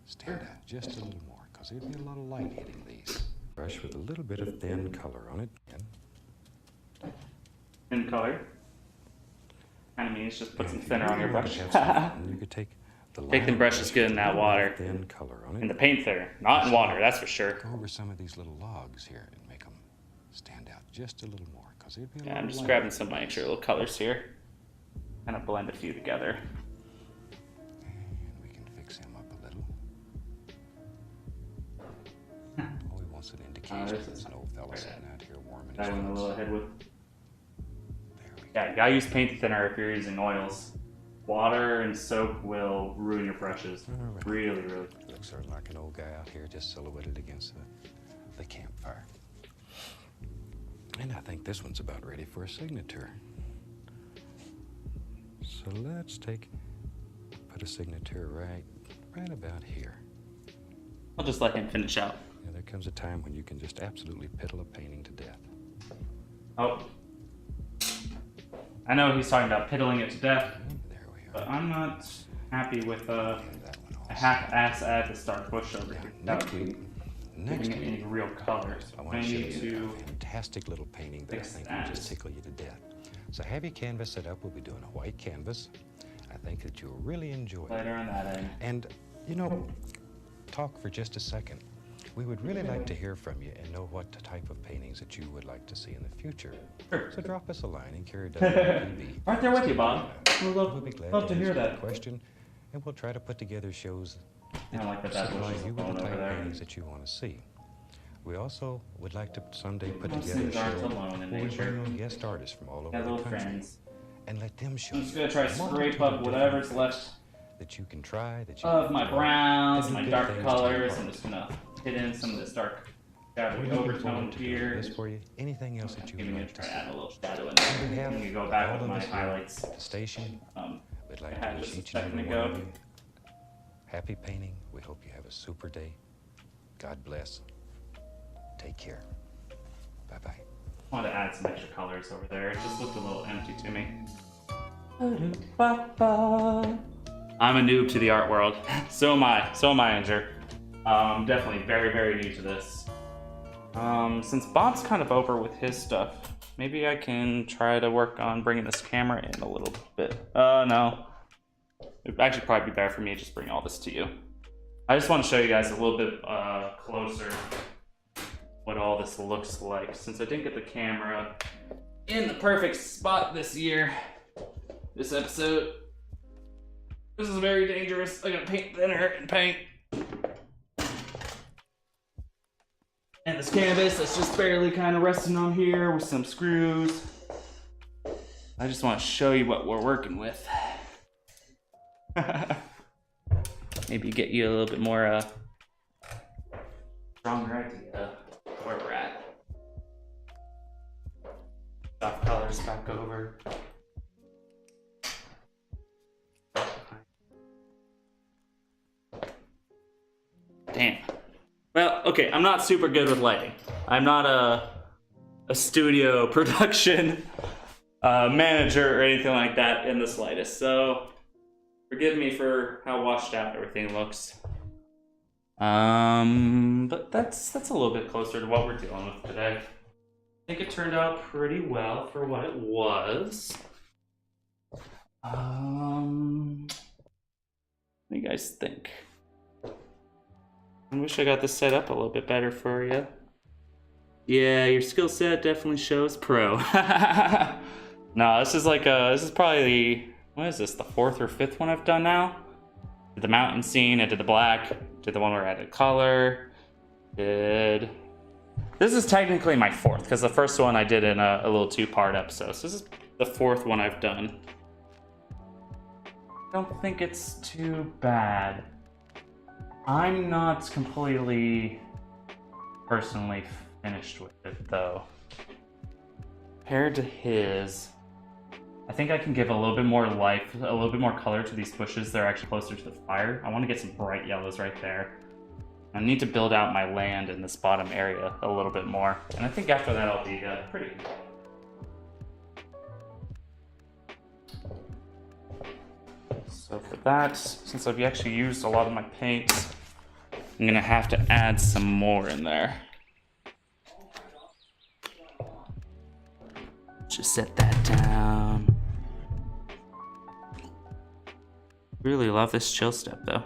stand out just a little more, because there'd be a lot of light hitting these. Brush with a little bit of thin color on it. And In color. Kind of means just put some thinner on your brush. you could take the Taking brush is good in that water. thin color on it. In the paint thinner, not in water, that's for sure. Go over some of these little logs here and make them stand out just a little more, because there'd be a Yeah, lot I'm of just light. grabbing some extra little colors here. Kind of blend a few together. And we can fix him up a little. All he wants an indication this that is- an old fella sitting out here warming his That one a little face. ahead with. There we go. Yeah, you gotta use paint thinner if you're using oils. Water and soap will ruin your brushes. All right. Really, really. Looks sort of like an old guy out here just silhouetted against the campfire. And I think this one's about ready for a signature. So let's put a signature right about here. I'll just let him finish out. Now, there comes a time when you can just absolutely piddle a painting to death. Oh. I know he's talking about piddling it to death, There we are. but I'm not happy with And that one a also. half-ass add to start bush over here. Next week, Giving it any real color. I I want to show need you to a fantastic little painting that I fix think will just that. tickle you to death. So have your canvas set up. We'll be doing a white canvas. I think that you'll really enjoy it. lighter on that end. And, you know, talk for just a second. We would really like to hear from you and know what type of paintings that you would like to see in the future. Sure. So drop us a line and carry WTV. Right there with you, Bob. We'll We'll be glad love to answer hear your that. question, and we'll try to put together shows I don't like that that bush supply is you with the going over type of there. paintings that you want to see. We also would like to someday put Most together a things aren't show alone in where we nature. bring on guest artists from all over Got the little country friends. and let them show I'm you just gonna try to a scrape multitude up of whatever's different left things that you can try, that you of can my enjoy. browns, They do my good dark things to colors. your I'm heart. just gonna hit in some of this dark We're shadowy looking overtone forward to doing here. this for you. Anything else that you Giving would it a like to try see. to add a little shadow in On there. behalf I'm gonna go of back all with of my us here highlights. at the station, we'd I like had to wish just a each and second every one ago. of you happy painting. We hope you have a super day. God bless. Take care. Bye-bye. I wanted to add some extra colors over there. It just looked a little empty to me. I'm a noob to the art world. So am I. So am I, Andrew. Definitely very, very new to this. Since Bob's kind of over with his stuff, maybe I can try to work on bringing this camera in a little bit. No. It'd actually probably be better for me to just bring all this to you. I just want to show you guys a little bit closer what all this looks like. Since I didn't get the camera in the perfect spot this year, this episode, this is very dangerous. I got paint thinner and paint. And this canvas that's just barely kind of resting on here with some screws. I just want to show you what we're working with. Maybe get you a little bit more stronger idea of where we're at. Soft colors back over. Damn. Well, okay, I'm not super good with lighting. I'm not a studio production manager or anything like that in the slightest. So forgive me for how washed out everything looks. But that's a little bit closer to what we're dealing with today. I think it turned out pretty well for what it was. do you guys think? I wish I got this set up a little bit better for you. Yeah, your skill set definitely shows pro. No, this is like this is probably what is this, the 4th or 5th one I've done now? Did the mountain scene, I did the black, did the one where I added color, did... This is technically my 4th, because the first one I did in a little 2-part episode. So this is the 4th one I've done. I don't think it's too bad. I'm not completely personally finished with it though. Compared to his, I think I can give a little bit more life, a little bit more color to these bushes. They're actually closer to the fire. I want to get some bright yellows right there. I need to build out my land in this bottom area a little bit more. And I think after that I'll be pretty good. So for that, since I've actually used a lot of my paints, I'm gonna have to add some more in there. Just set that down. Really love this chill step though.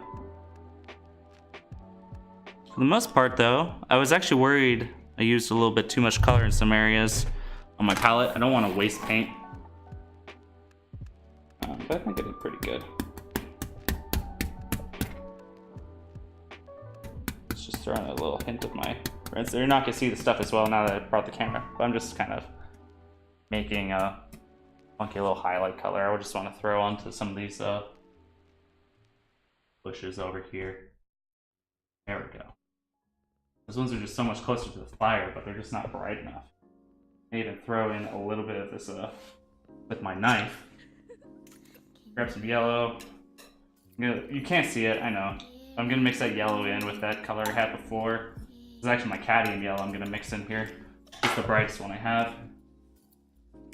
For the most part though, I was actually worried I used a little bit too much color in some areas on my palette. I don't want to waste paint. But I think I did pretty good. Let's just throw in a little hint of my rinse. You're not gonna see the stuff as well now that I brought the camera, but I'm just kind of making a funky little highlight color. I just want to throw onto some of these bushes over here. There we go. Those ones are just so much closer to the fire, but they're just not bright enough. I even throw in a little bit of this with my knife. Grab some yellow. You can't see it, I know. I'm gonna mix that yellow in with that color I had before. This is actually my cadmium yellow I'm gonna mix in here. It's the brightest one I have.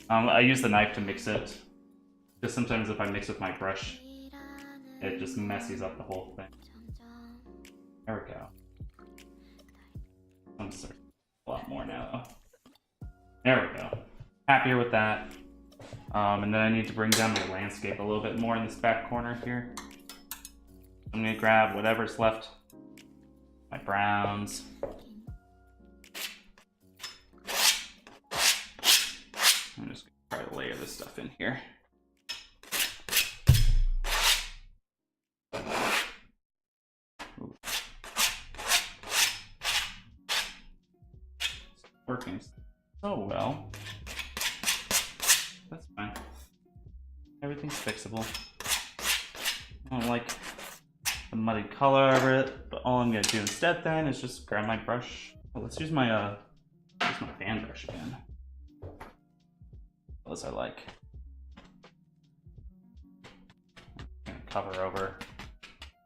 I use the knife to mix it. Just sometimes if I mix with my brush, it just messes up the whole thing. There we go. I'm sorry. A lot more now though. There we go. Happier with that. And then I need to bring down my landscape a little bit more in this back corner here. I'm gonna grab whatever's left. My browns. I'm just gonna try to layer this stuff in here. Ooh. It's working so well. That's fine. Everything's fixable. I don't like the muddy color over it, but all I'm gonna do instead then is just grab my brush. Oh, let's use my fan brush again. Those I like. I'm gonna cover over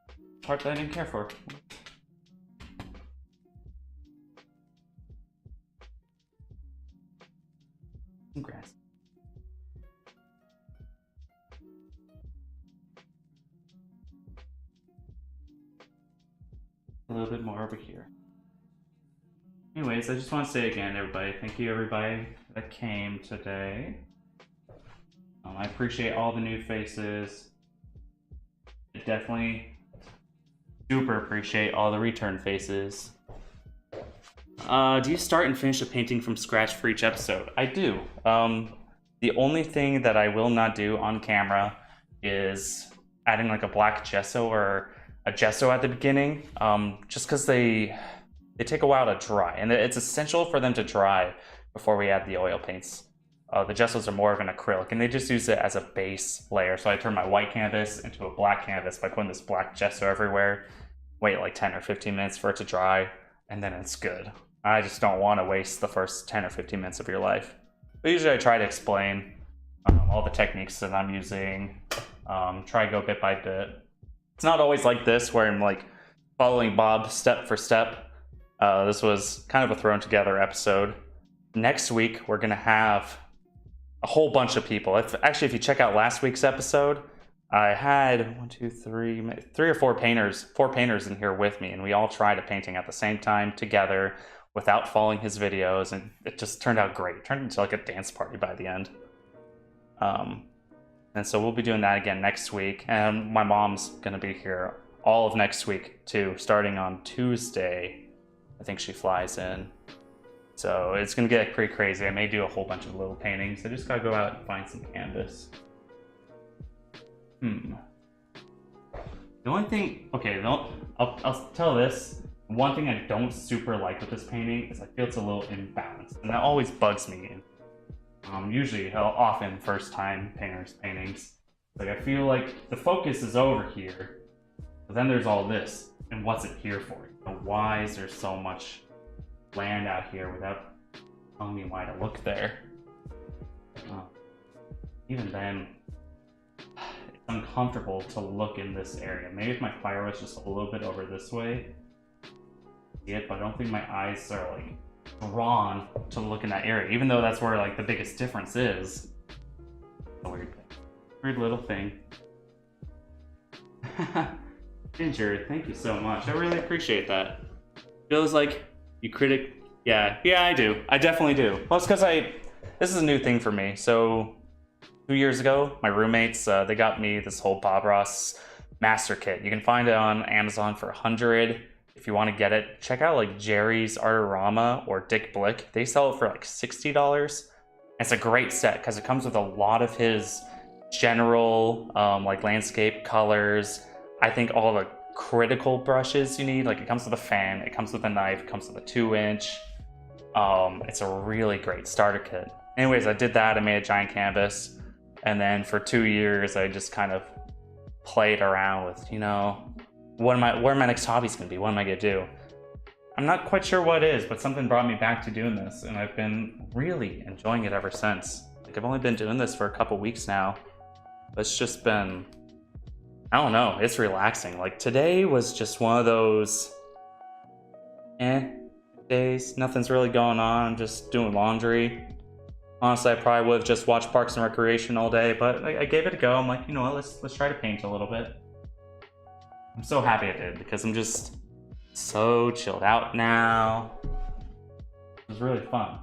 the part that I didn't care for. Some grass. A little bit more over here. Anyways, I just want to say again, everybody, thank you everybody that came today. I appreciate all the new faces. I definitely super appreciate all the return faces. Do you start and finish a painting from scratch for each episode? I do. The only thing that I will not do on camera is adding like a black gesso or a gesso at the beginning, just because they take a while to dry, and it's essential for them to dry before we add the oil paints. The gessos are more of an acrylic, and they just use it as a base layer. So I turn my white canvas into a black canvas by putting this black gesso everywhere, wait like 10 or 15 minutes for it to dry, and then it's good. I just don't want to waste the first 10 or 15 minutes of your life. But usually I try to explain all the techniques that I'm using, try to go bit by bit. It's not always like this where I'm like following Bob step for step. This was kind of a thrown together episode. Next week, we're gonna have a whole bunch of people. If you check out last week's episode, I had three or four painters in here with me, and we all tried a painting at the same time together without following his videos, and it just turned out great. It turned into like a dance party by the end. And so we'll be doing that again next week. And my mom's gonna be here all of next week too, starting on Tuesday. I think she flies in. So it's gonna get pretty crazy. I may do a whole bunch of little paintings. I just gotta go out and find some canvas. The only thing, okay, I'll tell this. One thing I don't super like with this painting is I feel it's a little imbalanced, and that always bugs me. Usually, often first-time painters' paintings. Like I feel like the focus is over here, but then there's all this, and what's it here for? Why is there so much land out here without telling me why to look there? Even then, it's uncomfortable to look in this area. Maybe if my fire was just a little bit over this way, see it, but I don't think my eyes are like drawn to look in that area, even though that's where like the biggest difference is. A weird little thing. Ginger, thank you so much. I really appreciate that. Feels like you critic. Yeah, I do. I definitely do. Well, it's because this is a new thing for me. So 2 years ago, my roommates, they got me this whole Bob Ross master kit. You can find it on Amazon for $100. If you want to get it, check out like Jerry's Artorama or Dick Blick. They sell it for like $60. It's a great set because it comes with a lot of his general like landscape colors. I think all the critical brushes you need. Like it comes with a fan, it comes with a knife, it comes with a 2-inch. It's a really great starter kit. Anyways, I did that. I made a giant canvas, and then for 2 years I just kind of played around with, you know, what are my next hobbies gonna be? What am I gonna do? I'm not quite sure what it is, but something brought me back to doing this, and I've been really enjoying it ever since. Like I've only been doing this for a couple weeks now. It's just been, I don't know, it's relaxing. Like today was just one of those days. Nothing's really going on. I'm just doing laundry. Honestly, I probably would have just watched Parks and Recreation all day, but I gave it a go. I'm like, you know what, let's try to paint a little bit. I'm so happy I did because I'm just so chilled out now. It was really fun.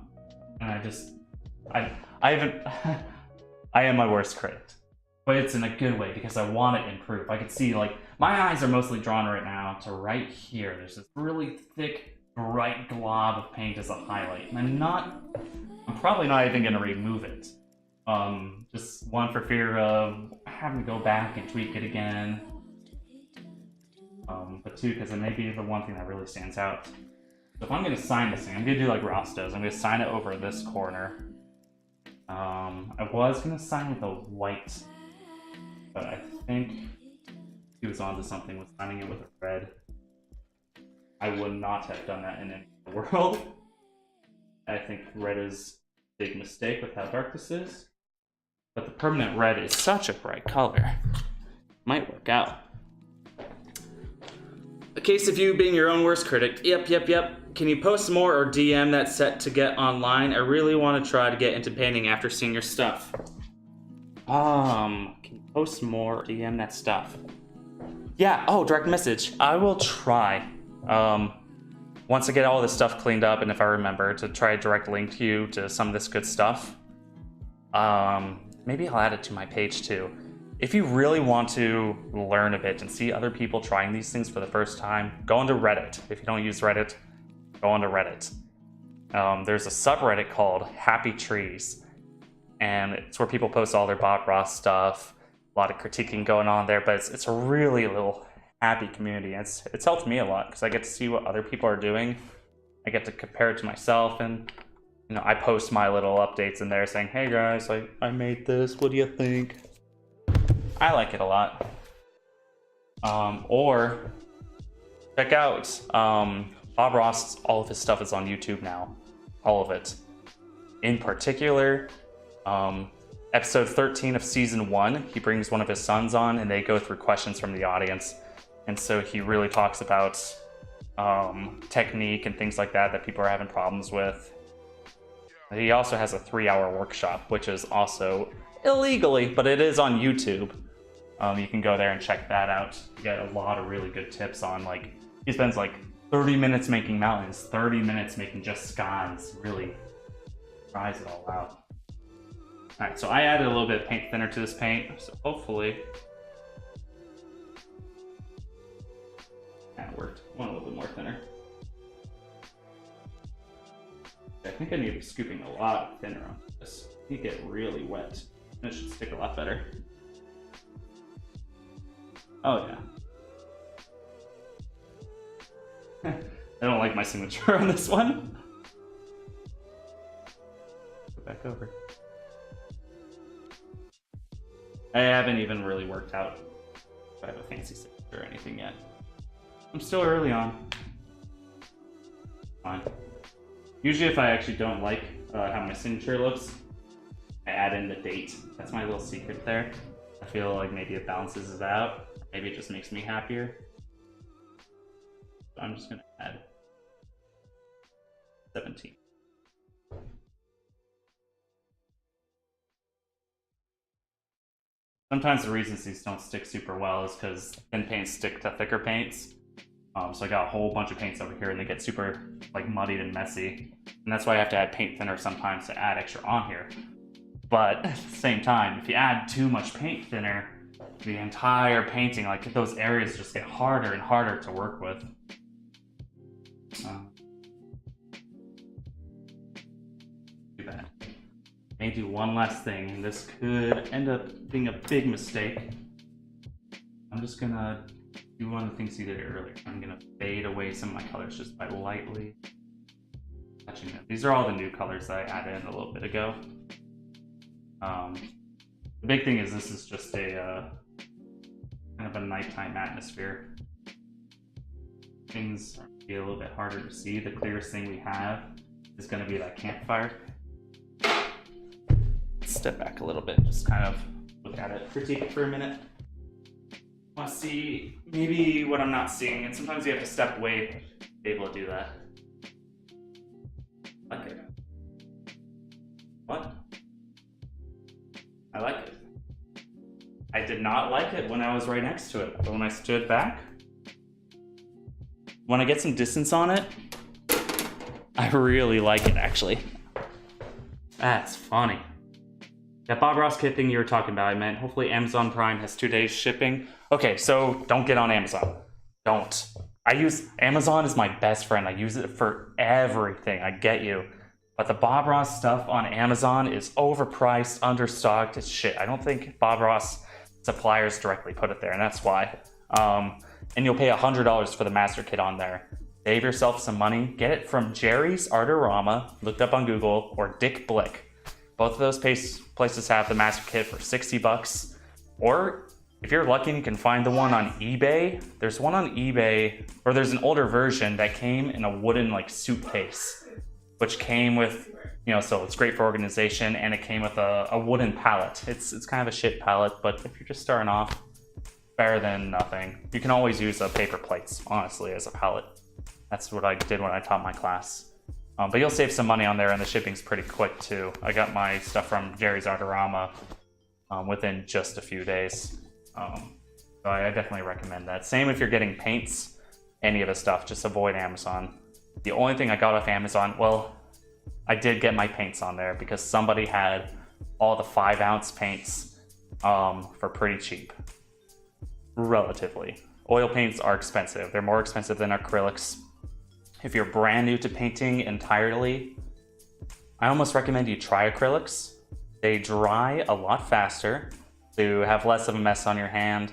And I haven't, I am my worst critic. But it's in a good way because I want to improve. I can see, like, my eyes are mostly drawn right now to right here. There's this really thick, bright glob of paint as a highlight. And I'm probably not even going to remove it. Just one, for fear of having to go back and tweak it again. But two, because it may be the one thing that really stands out. So if I'm going to sign this thing, I'm going to do like Ross does. I'm going to sign it over this corner. I was going to sign with a white, but I think he was onto something with signing it with a red. I would not have done that in any world. I think red is a big mistake with how dark this is. But the permanent red is such a bright color. Might work out. A case of you being your own worst critic. Yep. Can you post more or DM that set to get online? I really want to try to get into painting after seeing your stuff. Can you post more or DM that stuff? Yeah, direct message. I will try. Once I get all this stuff cleaned up, and if I remember, to try a direct link to you to some of this good stuff. Maybe I'll add it to my page too. If you really want to learn a bit and see other people trying these things for the first time, go onto Reddit. If you don't use Reddit, go onto Reddit. There's a subreddit called Happy Trees, and it's where people post all their Bob Ross stuff. A lot of critiquing going on there, but it's a really little happy community. It's helped me a lot because I get to see what other people are doing. I get to compare it to myself, and you know, I post my little updates in there saying, "Hey guys, I made this. What do you think?" I like it a lot. Or check out Bob Ross. All of his stuff is on YouTube now. All of it. In particular, episode 13 of season 1, he brings one of his sons on and they go through questions from the audience. And so he really talks about technique and things like that people are having problems with. He also has a 3-hour workshop, which is also illegally, but it is on YouTube. You can go there and check that out. You get a lot of really good tips on, like, he spends like 30 minutes making mountains, 30 minutes making just skies. Really tries it all out. Alright, so I added a little bit of paint thinner to this paint, so hopefully that worked. I want a little bit more thinner. I think I need to be scooping a lot thinner on this. I think it get really wet. It should stick a lot better. Oh yeah. I don't like my signature on this one. Go back over. I haven't even really worked out if I have a fancy signature or anything yet. I'm still early on. Fine. Usually if I actually don't like how my signature looks, I add in the date. That's my little secret there. I feel like maybe it balances it out. Maybe it just makes me happier. So I'm just gonna add 17. Sometimes the reasons these don't stick super well is because thin paints stick to thicker paints. So I got a whole bunch of paints over here and they get super like muddied and messy. And that's why I have to add paint thinner sometimes to add extra on here. But at the same time, if you add too much paint thinner, the entire painting, like those areas just get harder and harder to work with. Too bad. May do one last thing, and this could end up being a big mistake. I'm just gonna do one of the things you did earlier. I'm gonna fade away some of my colors just by lightly touching them. These are all the new colors that I added in a little bit ago. The big thing is this is just a kind of a nighttime atmosphere. Things are gonna be a little bit harder to see. The clearest thing we have is gonna be that campfire. Step back a little bit, just kind of look at it, critique it for a minute. Want to see maybe what I'm not seeing, and sometimes you have to step away to be able to do that. Like it. What? I like it. I did not like it when I was right next to it, but when I stood back, when I get some distance on it, I really like it actually. That's funny. That Bob Ross kit thing you were talking about, I meant hopefully Amazon Prime has 2 days shipping. Okay, so don't get on Amazon. Don't. Amazon is my best friend. I use it for everything. I get you. But the Bob Ross stuff on Amazon is overpriced, understocked. It's shit. I don't think Bob Ross suppliers directly put it there, and that's why. And you'll pay $100 for the master kit on there. Save yourself some money. Get it from Jerry's Artorama, looked up on Google, or Dick Blick. Both of those places have the master kit for 60 bucks. Or if you're lucky and you can find the one on eBay, there's one on eBay, or there's an older version that came in a wooden like suitcase, which came with, you know, so it's great for organization, and it came with a wooden pallet. It's kind of a shit pallet, but if you're just starting off, better than nothing. You can always use paper plates, honestly, as a pallet. That's what I did when I taught my class. But you'll save some money on there, and the shipping's pretty quick too. I got my stuff from Jerry's Artorama within just a few days. So I definitely recommend that. Same if you're getting paints, any of the stuff, just avoid Amazon. The only thing I got off Amazon, well, I did get my paints on there because somebody had all the 5-ounce paints for pretty cheap, relatively. Oil paints are expensive. They're more expensive than acrylics. If you're brand new to painting entirely, I almost recommend you try acrylics. They dry a lot faster, to have less of a mess on your hand,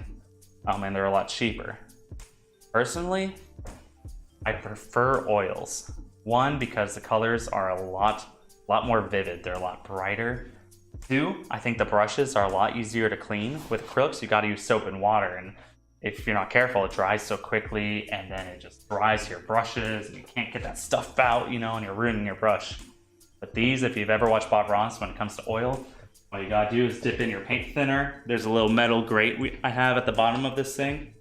and they're a lot cheaper. Personally, I prefer oils. One, because the colors are a lot more vivid. They're a lot brighter. Two, I think the brushes are a lot easier to clean. With acrylics, you gotta use soap and water, and if you're not careful, it dries so quickly, and then it just dries your brushes, and you can't get that stuff out, you know, and you're ruining your brush. But these, if you've ever watched Bob Ross, when it comes to oil, all you gotta do is dip in your paint thinner. There's a little metal grate I have at the bottom of this thing.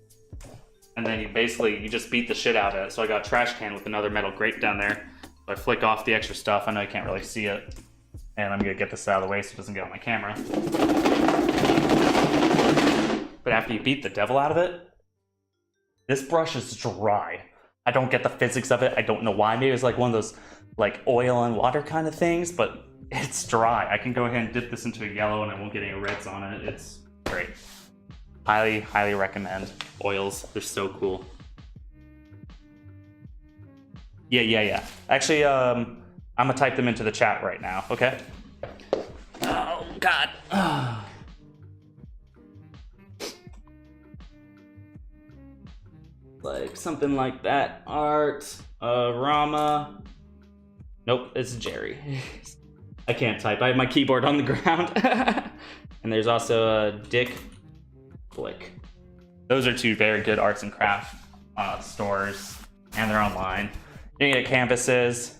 And then you just beat the shit out of it. So I got a trash can with another metal grate down there. So I flick off the extra stuff. I know you can't really see it. And I'm gonna get this out of the way so it doesn't get on my camera. But after you beat the devil out of it, this brush is dry. I don't get the physics of it. I don't know why. Maybe it's like one of those like oil and water kind of things, but it's dry. I can go ahead and dip this into a yellow and I won't get any reds on it. It's great. Highly, highly recommend oils. They're so cool. Yeah. Actually, I'm gonna type them into the chat right now, okay? Oh, God. Like something like that. Art, Rama. Nope, it's Jerry. I can't type. I have my keyboard on the ground. And there's also a Dick Flick. Those are two very good arts and craft stores, and they're online. You can get canvases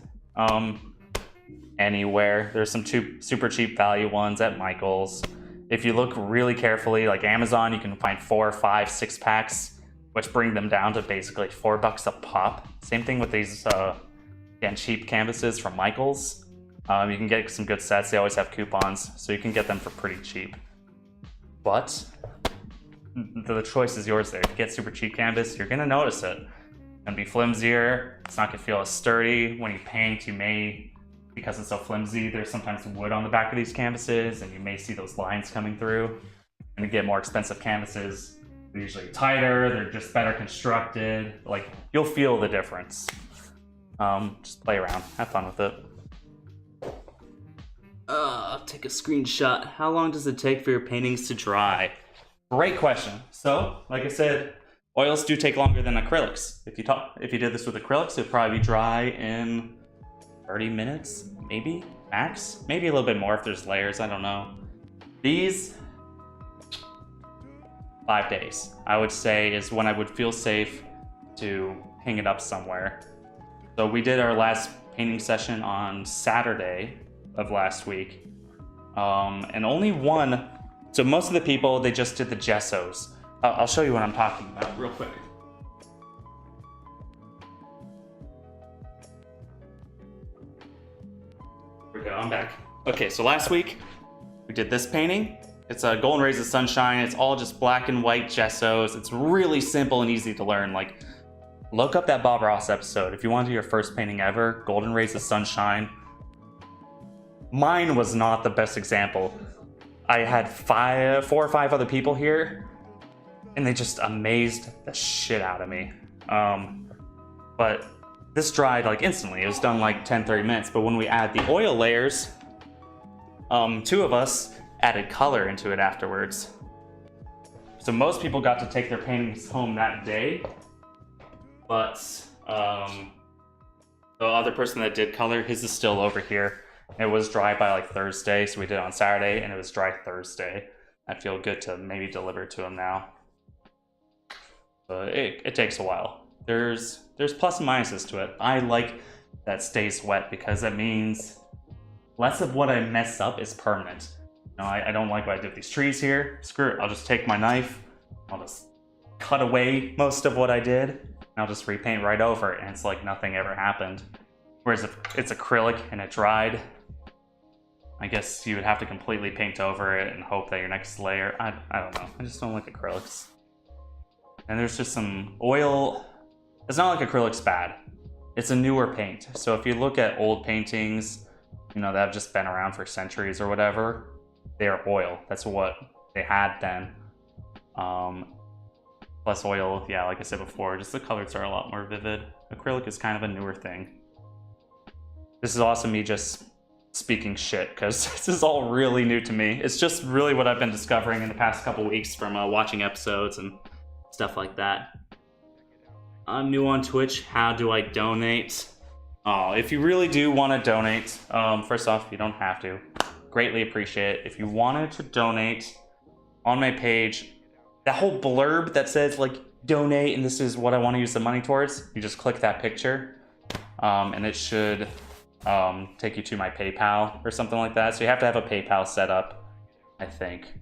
anywhere. There's some super cheap value ones at Michael's. If you look really carefully, like Amazon, you can find 4, 5, 6 packs, which bring them down to basically $4 a pop. Same thing with these again, cheap canvases from Michael's. You can get some good sets. They always have coupons, so you can get them for pretty cheap. But the choice is yours there. If you get super cheap canvas, you're gonna notice it. It's gonna be flimsier. It's not gonna feel as sturdy. When you paint, you may, because it's so flimsy, there's sometimes wood on the back of these canvases, and you may see those lines coming through. And to get more expensive canvases, they're usually tighter, they're just better constructed. Like, you'll feel the difference. Just play around, have fun with it. Take a screenshot. How long does it take for your paintings to dry? Great question. So, like I said, oils do take longer than acrylics. If you did this with acrylics, it'd probably be dry in 30 minutes, maybe, max. Maybe a little bit more if there's layers, I don't know. These, 5 days, I would say, is when I would feel safe to hang it up somewhere. So we did our last painting session on Saturday of last week. And only one, so most of the people, they just did the gessos. I'll show you what I'm talking about real quick. Here we go, I'm back. Okay, so last week, we did this painting. It's a Golden Rays of Sunshine. It's all just black and white gessos. It's really simple and easy to learn. Like, look up that Bob Ross episode. If you want to do your first painting ever, Golden Rays of Sunshine. Mine was not the best example. I had 4 or 5 other people here, and they just amazed the shit out of me. But this dried like instantly. It was done like 10-30 minutes. But when we add the oil layers, 2 of us added color into it afterwards. So most people got to take their paintings home that day, but the other person that did color, his is still over here. It was dry by like Thursday, so we did it on Saturday, and it was dry Thursday. I feel good to maybe deliver it to him now. But it takes a while. There's plus and minuses to it. I like that stays wet because that means less of what I mess up is permanent. You know, I don't like what I did with these trees here. Screw it, I'll just take my knife, I'll just cut away most of what I did, and I'll just repaint right over it, and it's like nothing ever happened. Whereas if it's acrylic and it dried, I guess you would have to completely paint over it and hope that your next layer, I don't know. I just don't like acrylics. And there's just some oil. It's not like acrylic's bad. It's a newer paint. So if you look at old paintings, you know, that have just been around for centuries or whatever, they are oil. That's what they had then. Plus oil, yeah, like I said before, just the colors are a lot more vivid. Acrylic is kind of a newer thing. This is also me just speaking shit, because this is all really new to me. It's just really what I've been discovering in the past couple weeks from watching episodes and stuff like that. I'm new on Twitch. How do I donate? Oh, if you really do want to donate, first off, you don't have to. Greatly appreciate it. If you wanted to donate on my page, that whole blurb that says like donate and this is what I want to use the money towards, you just click that picture, and it should take you to my PayPal or something like that. So you have to have a PayPal set up, I think.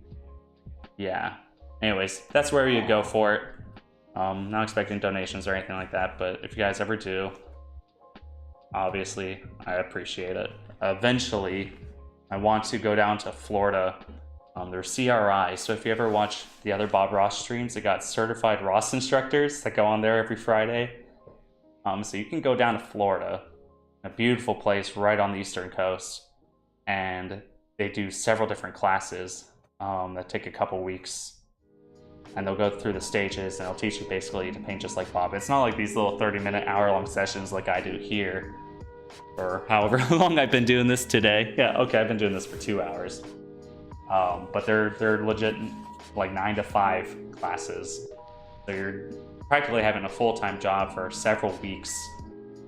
Yeah. Anyways, that's where you go for it. Not expecting donations or anything like that, but if you guys ever do, obviously I appreciate it. Eventually, I want to go down to Florida. There's CRI, so if you ever watch the other Bob Ross streams, they got certified Ross instructors that go on there every Friday. So you can go down to Florida, a beautiful place right on the eastern coast, and they do several different classes that take a couple weeks. And they'll go through the stages, and they'll teach you basically to paint just like Bob. It's not like these little 30-minute, hour-long sessions like I do here, or however long I've been doing this today. Yeah, okay, I've been doing this for 2 hours. But they're legit like 9 to 5 classes. So you're practically having a full-time job for several weeks,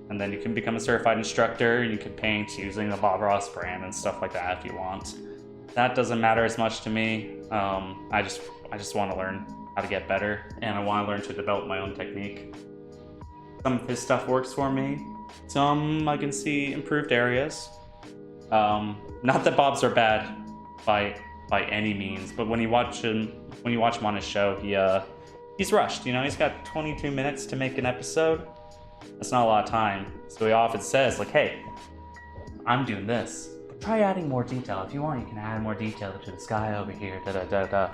and then you can become a certified instructor. You can paint using the Bob Ross brand and stuff like that if you want. That doesn't matter as much to me. I just want to learn how to get better, and I want to learn to develop my own technique. Some of his stuff works for me. Some I can see improved areas. Not that Bob's are bad by any means, but when you watch him on his show, he's rushed. You know, he's got 22 minutes to make an episode. That's not a lot of time. So he often says, like, hey, I'm doing this, but try adding more detail. If you want, you can add more detail to the sky over here, da-da-da-da.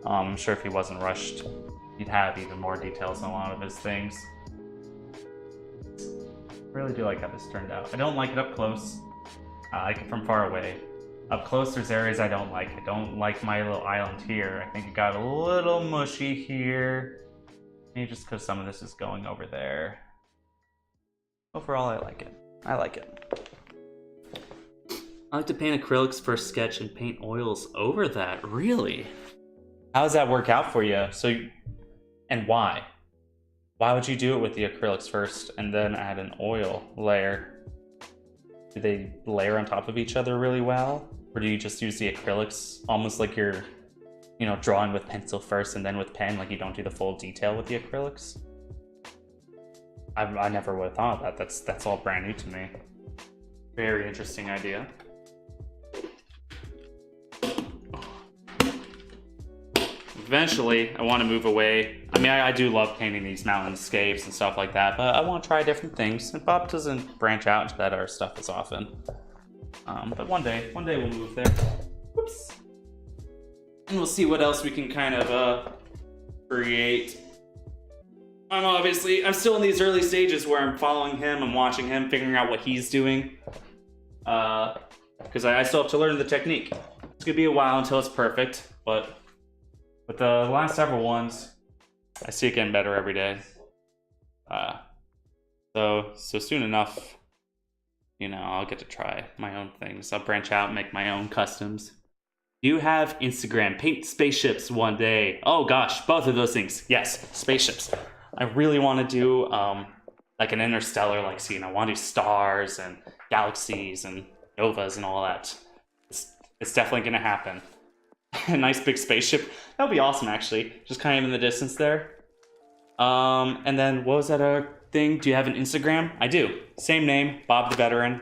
I'm sure if he wasn't rushed, he'd have even more details on a lot of his things. I really do like how this turned out. I don't like it up close. I like it from far away. Up close, there's areas I don't like. I don't like my little island here. I think it got a little mushy here. Maybe just because some of this is going over there. Overall, I like it. I like it. I like to paint acrylics first sketch and paint oils over that. Really? How does that work out for you? And why? Why would you do it with the acrylics first and then add an oil layer? Do they layer on top of each other really well? Or do you just use the acrylics almost like you're, drawing with pencil first and then with pen, like you don't do the full detail with the acrylics? I never would have thought of that. That's all brand new to me. Very interesting idea. Eventually, I want to move away. I mean, I do love painting these mountainscapes and stuff like that, but I want to try different things. And Bob doesn't branch out into that art stuff as often. But one day we'll move there. Whoops. And we'll see what else we can kind of create. I'm still in these early stages where I'm following him, I'm watching him, figuring out what he's doing. Because I still have to learn the technique. It's gonna be a while until it's perfect, but with the last several ones, I see it getting better every day. So soon enough, I'll get to try my own things. I'll branch out and make my own customs. Do you have Instagram? Paint spaceships one day. Oh gosh, both of those things. Yes, spaceships. I really want to do like an interstellar scene. I want to do stars and galaxies and novas and all that. It's definitely gonna happen. A nice big spaceship. That would be awesome, actually. Just kind of in the distance there. And then what was that other thing? Do you have an Instagram? I do. Same name, Bob the Veteran.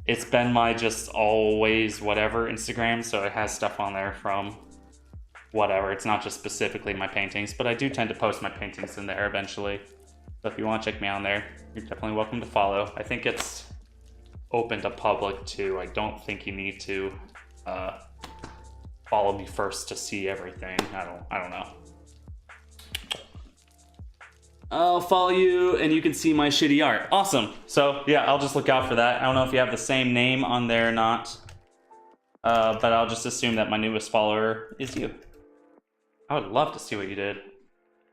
It's been my just always whatever Instagram, so it has stuff on there from whatever. It's not just specifically my paintings, but I do tend to post my paintings in there eventually. So if you want to check me out there, you're definitely welcome to follow. I think it's open to public too. I don't think you need to follow me first to see everything. I don't know. I'll follow you and you can see my shitty art. Awesome. So yeah, I'll just look out for that. I don't know if you have the same name on there or not. But I'll just assume that my newest follower is you. I would love to see what you did.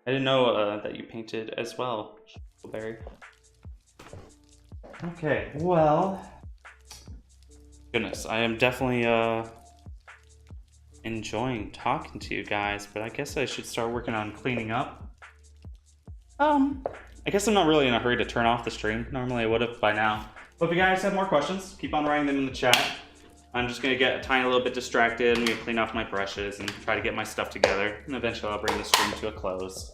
I didn't know that you painted as well, Barry. Okay, well, goodness, I am definitely enjoying talking to you guys, but I guess I should start working on cleaning up. I guess I'm not really in a hurry to turn off the stream. Normally I would have by now. But if you guys have more questions, keep on writing them in the chat. I'm just gonna get a tiny little bit distracted. I'm gonna clean off my brushes and try to get my stuff together. And eventually I'll bring the stream to a close.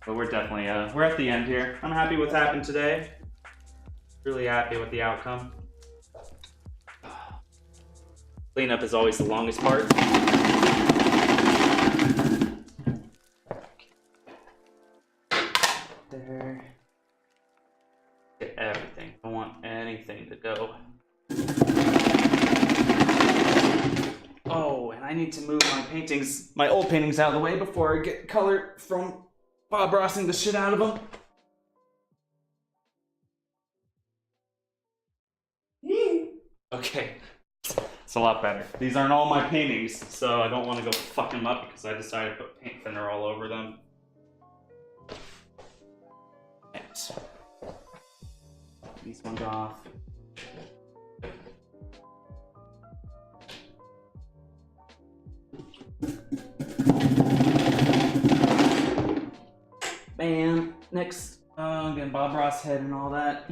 But we're definitely, we're at the end here. I'm happy with what happened today. Really happy with the outcome. Cleanup is always the longest part. There. Get everything. I don't want anything to go. Oh, and I need to move my paintings, my old paintings out of the way before I get color from Bob Rossing the shit out of them. Yee. Okay. It's a lot better. These aren't all my paintings, so I don't want to go fuck them up because I decided to put paint thinner all over them. Yes. These ones off. Bam. Next, getting Bob Ross head and all that.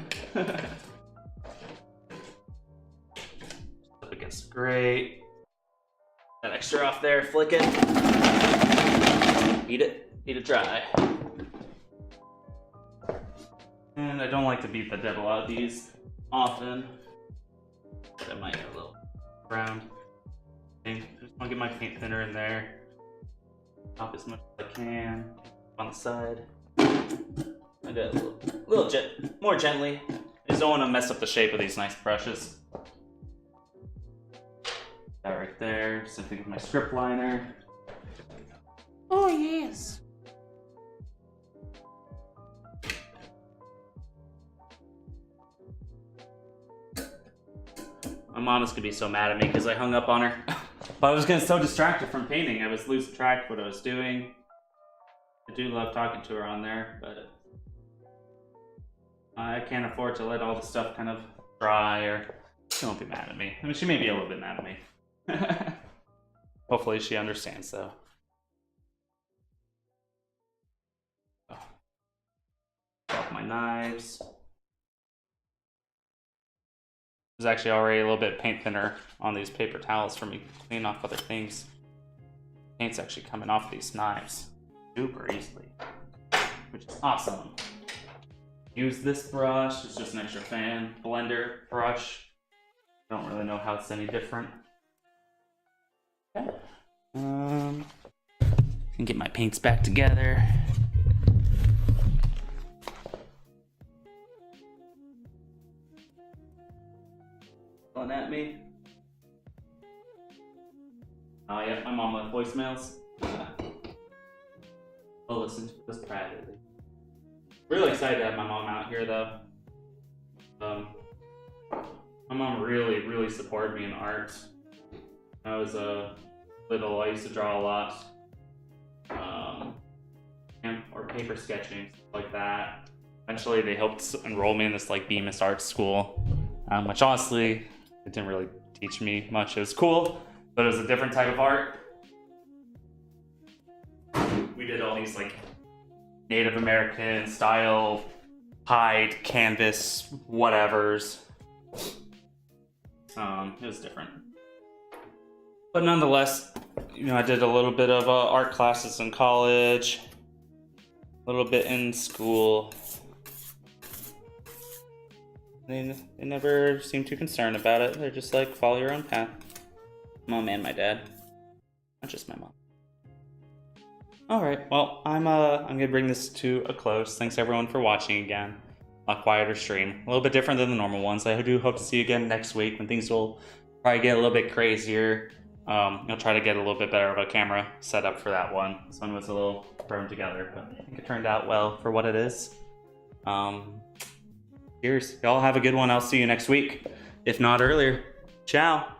Against great. That extra off there, flick it. Eat it dry. And I don't like to beat the devil out of these often. But I might get a little brown thing. I just want to get my paint thinner in there. Top as much as I can. On the side. I do it a little more gently. I just don't want to mess up the shape of these nice brushes. That right there. Same thing with my script liner. Oh yes. My mom is gonna be so mad at me because I hung up on her. But I was getting so distracted from painting. I was losing track of what I was doing. I do love talking to her on there, but I can't afford to let all the stuff kind of dry, or she won't be mad at me. I mean, she may be a little bit mad at me. Hopefully she understands, though. Off my knives. There's actually already a little bit of paint thinner on these paper towels for me to clean off other things. Paint's actually coming off these knives super easily, which is awesome. Use this brush. It's just an extra fan blender brush. I don't really know how it's any different. Okay. Can get my paints back together. Yelling at me. Oh yeah, my mom left voicemails. I'll listen to this privately. Really excited to have my mom out here though. My mom really supported me in art. When I was little, I used to draw a lot. Or paper sketching, stuff like that. Eventually they helped enroll me in this like Bemis art school, which honestly, it didn't really teach me much. It was cool, but it was a different type of art. We did all these like Native American style hide canvas whatevers. It was different, but nonetheless, you know, I did a little bit of art classes in college, a little bit in school. They never seem too concerned about it. They're just like, follow your own path. Mom and my dad, not just my mom. All right, well, I'm gonna bring this to a close. Thanks everyone for watching again. A quieter stream, a little bit different than the normal ones. I do hope to see you again next week when things will probably get a little bit crazier. I'll try to get a little bit better of a camera set up for that one. This one was a little thrown together, but I think it turned out well for what it is. Cheers, y'all have a good one. I'll see you next week, if not earlier. Ciao.